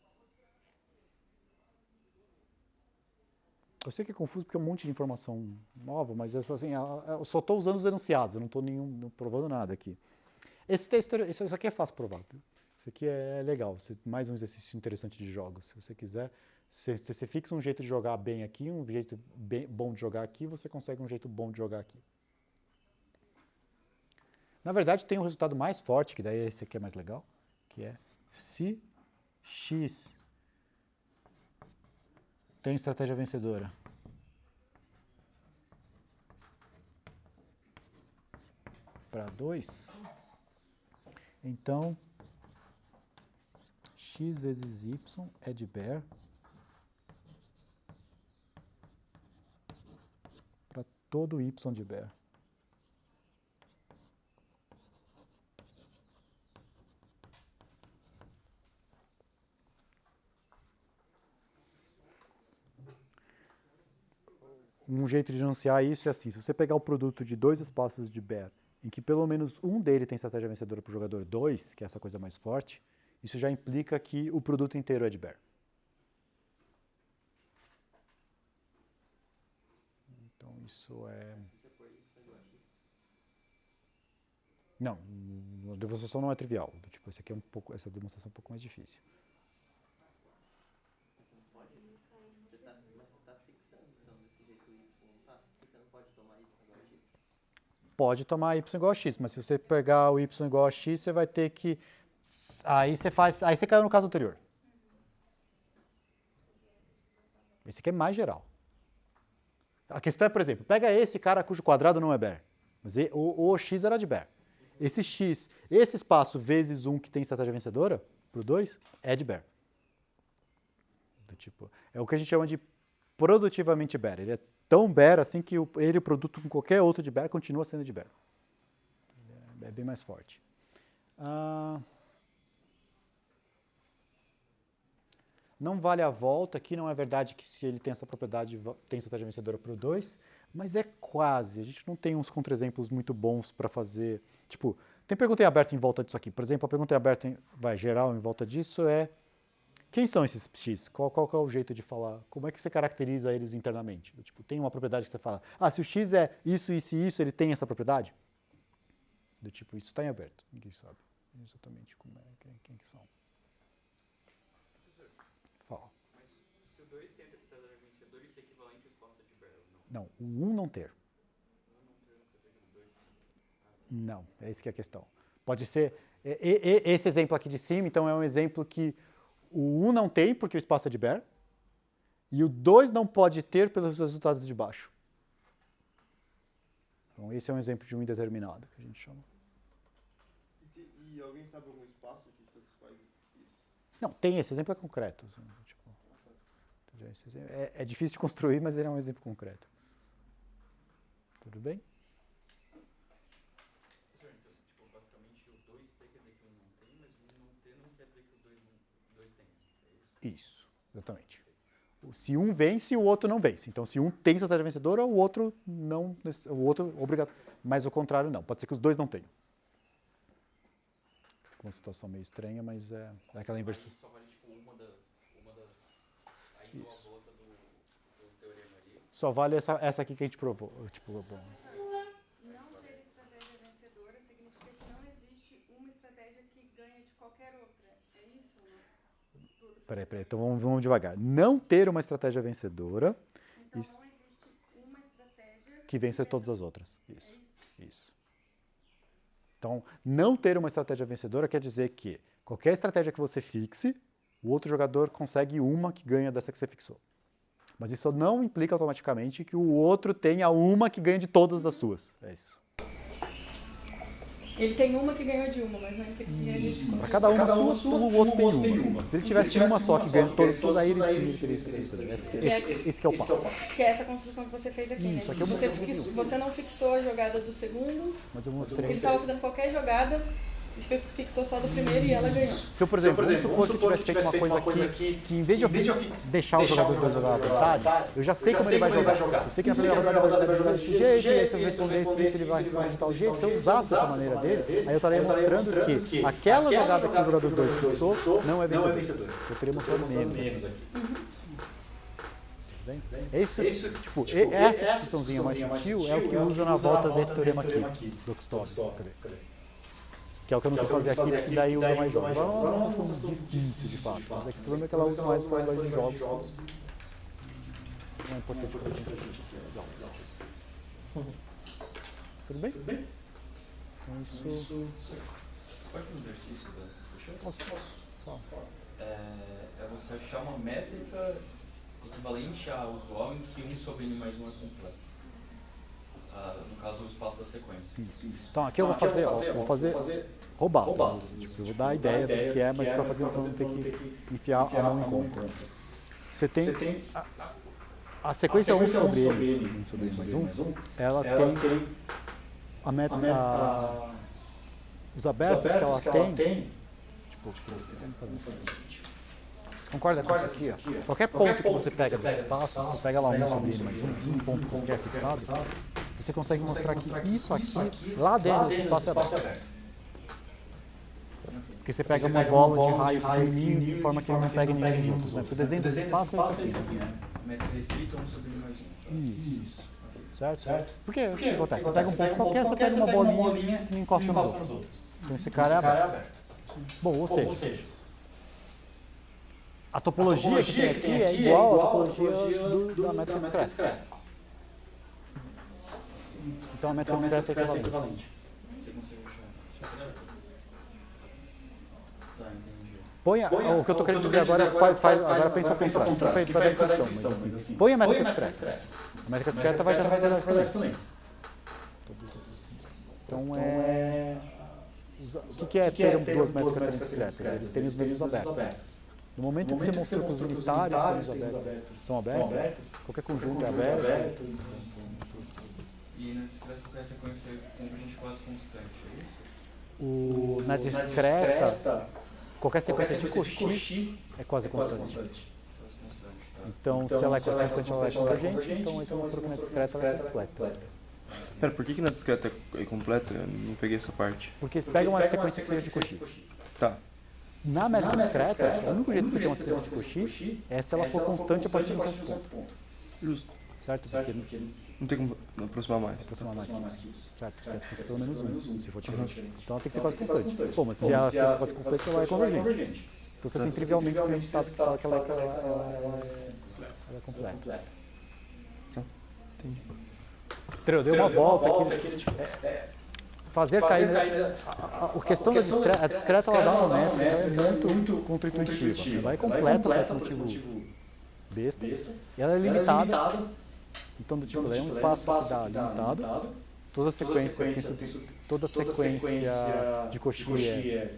Eu sei que é confuso porque é um monte de informação nova, mas assim, eu só estou usando os enunciados, eu não estou provando nada aqui. Esse texto, isso aqui é fácil provar. Isso aqui é legal, mais um exercício interessante de jogos. Se você quiser, se você fixa um jeito de jogar bem aqui, um jeito bom de jogar aqui, você consegue um jeito bom de jogar aqui. Na verdade, tem um resultado mais forte, que daí esse aqui é mais legal, que é se x tem estratégia vencedora para 2, então x vezes y é de Baire para todo y de Baire. Um jeito de anunciar isso é assim, se você pegar o produto de dois espaços de Baire, em que pelo menos um dele tem estratégia vencedora para o jogador 2, que é essa coisa mais forte, isso já implica que o produto inteiro é de Baire. Então isso é... Não, a demonstração não é trivial. Tipo, esse aqui é essa demonstração é um pouco mais difícil. Você não pode? Mas você tá fixando então desse jeito y, não tá? Porque você não pode tomar y igual a x? Pode tomar y igual a x, mas se você pegar o y igual a x, você vai ter que... Aí você caiu no caso anterior. Esse aqui é mais geral. A questão é, por exemplo, pega esse cara cujo quadrado não é Baire. Mas o x era de Baire. Esse x, esse espaço vezes 1 que tem estratégia vencedora, para o 2, é de Baire. Tipo, é o que a gente chama de produtivamente Baire. Ele é tão Baire assim que ele, o produto com qualquer outro de Baire, continua sendo de Baire. É bem mais forte. Não vale a volta, aqui não é verdade que se ele tem essa propriedade, tem estratégia vencedora para o 2, mas é quase. A gente não tem uns contra-exemplos muito bons para fazer. Tipo, tem pergunta em aberto em volta disso aqui. Por exemplo, a pergunta em aberto, geral em volta disso é: quem são esses x? Qual é o jeito de falar? Como é que você caracteriza eles internamente? Tipo, tem uma propriedade que você fala, se o x é isso, isso e isso, ele tem essa propriedade? Do tipo, isso está em aberto. Ninguém sabe exatamente como é, quem que são. Professor, Fala. mas se o 2 tem a estratégia vencedora, isso é equivalente ao espaço de Baire, não? Não, o 1 não ter. 1 não ter, não quer dizer que o 2 tem. Ah, tá. Não, é essa que é a questão. Pode ser, esse exemplo aqui de cima, então, é um exemplo que o 1 não tem, porque o espaço é de Baire, e o 2 não pode ter pelos resultados de baixo. Então, esse é um exemplo de um indeterminado, que a gente chama. E alguém sabe algum espaço que satisfaz isso? Não, tem esse exemplo é concreto. Tipo, é difícil de construir, mas ele é um exemplo concreto. Tudo bem? Professor, então, tipo, basicamente o 2T quer dizer que o 1 não tem, mas o 1 não ter não quer dizer que o 2 tenha. É isso? Isso, exatamente. Se um vence, o outro não vence. Então, se um tem estratégia vencedora, o outro não, o outro obrigado. Mas o contrário não. Pode ser que os dois não tenham. Uma situação meio estranha, mas é aquela inversão. Aí só vale tipo uma das. Aí deu a volta do teorema ali. Só vale essa aqui que a gente provou. Tipo, bom. Não ter estratégia vencedora significa que não existe uma estratégia que ganha de qualquer outra. É isso ou não? Peraí, então vamos devagar. Não ter uma estratégia vencedora Então não existe uma estratégia que vença todas as outras. É Isso. isso. Isso. Então, não ter uma estratégia vencedora quer dizer que qualquer estratégia que você fixe, o outro jogador consegue uma que ganha dessa que você fixou. Mas isso não implica automaticamente que o outro tenha uma que ganha de todas as suas. É isso. Ele tem uma que ganhou de uma, mas não implica que ganha de Para cada uma sua, o outro tem uma. Se ele tivesse uma só que ganha todas, aí ele teria esse que é o passo. Que é essa construção que você fez aqui, né? Isso, aqui eu mostrei. Você não fixou a jogada do segundo, Mas eu mostrei. ele estava fazendo qualquer jogada, ele fixou só do primeiro e ela ganhou. Se eu, por exemplo, vamos supor que eu tivesse feito uma coisa aqui, que em vez de eu deixar os jogadores dois jogar à vontade, eu já sei como ele vai jogar. Eu sei que na primeira rodada ele vai jogar desse jeito, e aí se eu responder esse ele vai de tal jeito. Se eu usasse essa maneira dele, aí eu estaria mostrando que aquela jogada que o jogador 2 fixou não é vencedor. Eu teria mostrado menos aqui. Essa discussãozinha mais sutil é o que usa na volta desse teorema aqui, do Stoll. Que é o que eu não quis fazer aqui, porque daí usa mais jogos. Agora é uma questão difícil, de fato. Mas aqui o problema é que ela usa mais de jogos. Não é importante pra gente aqui. Tudo bem? Então isso... Você pode fazer um exercício da Posso. É você achar uma métrica equivalente a usual em que 1 sobre n mais 1 é completo. No caso, o espaço da sequência. Então aqui eu vou fazer roubado. Tipo, eu vou dar a ideia do que é, mas para fazer eu não ter que enfiar a mão em conta. Você tem a sequência 1 sobre n, 1 sobre n mais 1, ela tem a meta, os abertos que ela tem, tipo, concorda com isso aqui? Ó? Qualquer ponto que você pega desse espaço, você pega lá 1 sobre n mais 1, um ponto qualquer fixado, você consegue mostrar que isso aqui, lá dentro desse espaço é aberto. Porque você pega uma bola de raio pequenininho de forma que ele não pega nenhum dos outros. Né? Porque o desenho desse espaço é isso aqui. Né? Métrica restrita 1 sobre n mais 1. Isso. Certo? Porque o que acontece? Você pega um ponto qualquer, você pega uma bolinha e encosta nos outros. Então esse cara é aberto. Bom, ou seja, a topologia que tem aqui é igual à topologia da métrica discreta. Então a métrica discreta é equivalente. Você consegue achar? Tá, entendi. O que eu estou querendo dizer agora é agora pensa ao contrário. Para dar intuição, mas assim, põe a métrica discreta. A métrica discreta vai dar verdade também. Então o que é ter duas métricas discretas? Eles têm os meios abertos. No momento que você mostrou que os unitários são abertos, qualquer conjunto é aberto. E na discreta, qualquer sequência convergente quase constante, é isso? Na discreta, qualquer sequência de Cauchy é quase constante. Então, se ela é constante, ela é convergente, então esse mostrou que na discreta ela é completa. Pera, por que na discreta é completa? Eu não peguei essa parte. Porque pega uma sequência que seja de Cauchy. Tá. Na métrica discreta, o único jeito de ter uma sequência de Cauchy é se ela for constante a partir de um certo ponto. Justo. Certo? Porque não tem como aproximar mais. Certo? Porque tem que ser pelo menos 1, se for diferente. Então ela tem que ser quase constante. Pô, mas se ela for quase constante, ela é convergente. Então você tem trivialmente o resultado que fala que ela é completa. Entendi. Deu uma volta aqui. Fazer cair. A questão da discreta, a discreta ela dá uma métrica, é muito contra-intuitiva. Ela é completa por motivo besta. E ela é limitada. Então, do tipo, ela é um espaço que dá limitado. Toda sequência de Cauchy é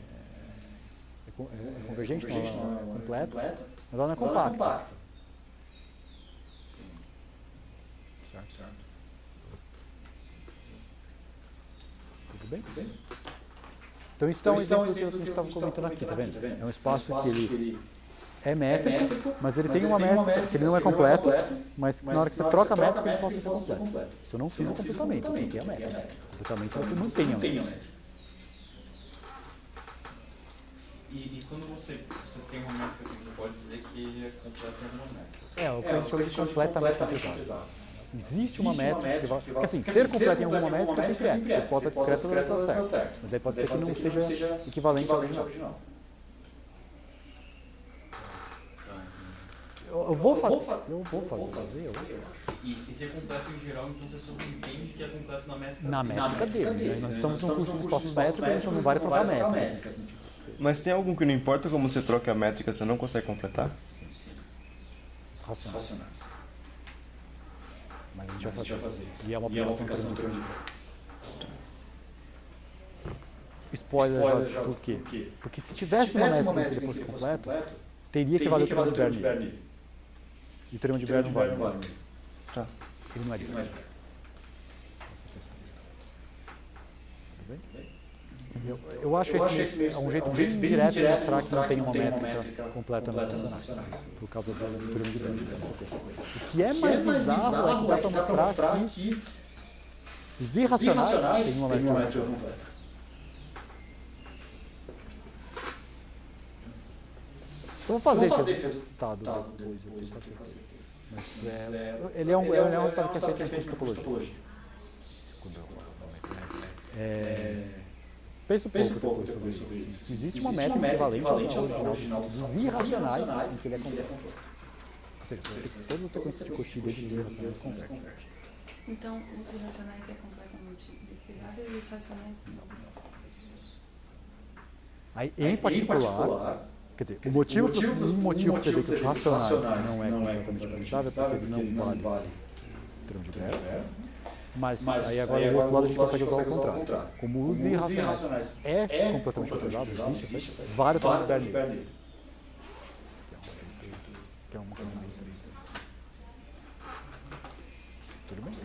convergente, não é completa, mas ela não é compacta. Certo. Tudo bem? Então isso é um exemplo que a gente estava comentando aqui, tá vendo? É um espaço que ele é métrico, mas ele tem uma métrica que ele não é completo, mas na hora que você troca a métrica ele pode ser completo. Isso eu não fiz o completamento, eu coloquei a métrica. O completamento é o que mantém a métrica. E quando você tem uma métrica assim, você pode dizer que é completa em alguma métrica? O que a gente chama de completamente pesado. Existe uma métrica que vai... Porque assim, ser completo em alguma métrica sempre é. A hipótese discreta vai estar certo. Mas aí pode ser que não seja equivalente ao original. Eu vou fazer. E se ser completo em geral, então você subentende que é completo na métrica Na métrica dele. Nós estamos num curso de espaços métricos, a gente não vai trocar métrica. Mas tem algum que não importa como você troca a métrica, você não consegue completar? Racionais. Mas a gente vai fazer isso. E é uma aplicação grande. Spoiler já por quê? Porque se tivesse uma métrica que fosse completo, teria que valer o teorema de Bernoulli. E o teorema de Bernoulli não vale. Tá. Ele não é diferente. Eu acho esse é um jeito bem direto de mostrar que não tem uma métrica completamente racional. Por causa do teorema de Bernoulli. O que é mais bizarro é que dá para mostrar que os irracionais têm uma métrica completa. Eu vou fazer esse resultado depois, eu tenho certeza. Mas ele é um resultado que é feito em topologia. Pense um pouco depois sobre isso. Existe uma métrica equivalente ao original dos irracionais em que ele é completo. Ou seja, toda a sequência de Cauchy desde os irracionais converge. Então, os irracionais é completamente metrizado e os racionais não. Aí, em particular, quer dizer, um motivo que você vê que os racionais não é completamente metrizável é porque ele não vale o teorema de Bernoulli. Mas aí agora do outro lado a gente consegue usar o contrário. Como os irracionais é completamente metrizado, existe vários teoremas de Bernoulli. Que é uma coisa mais... Tudo bem?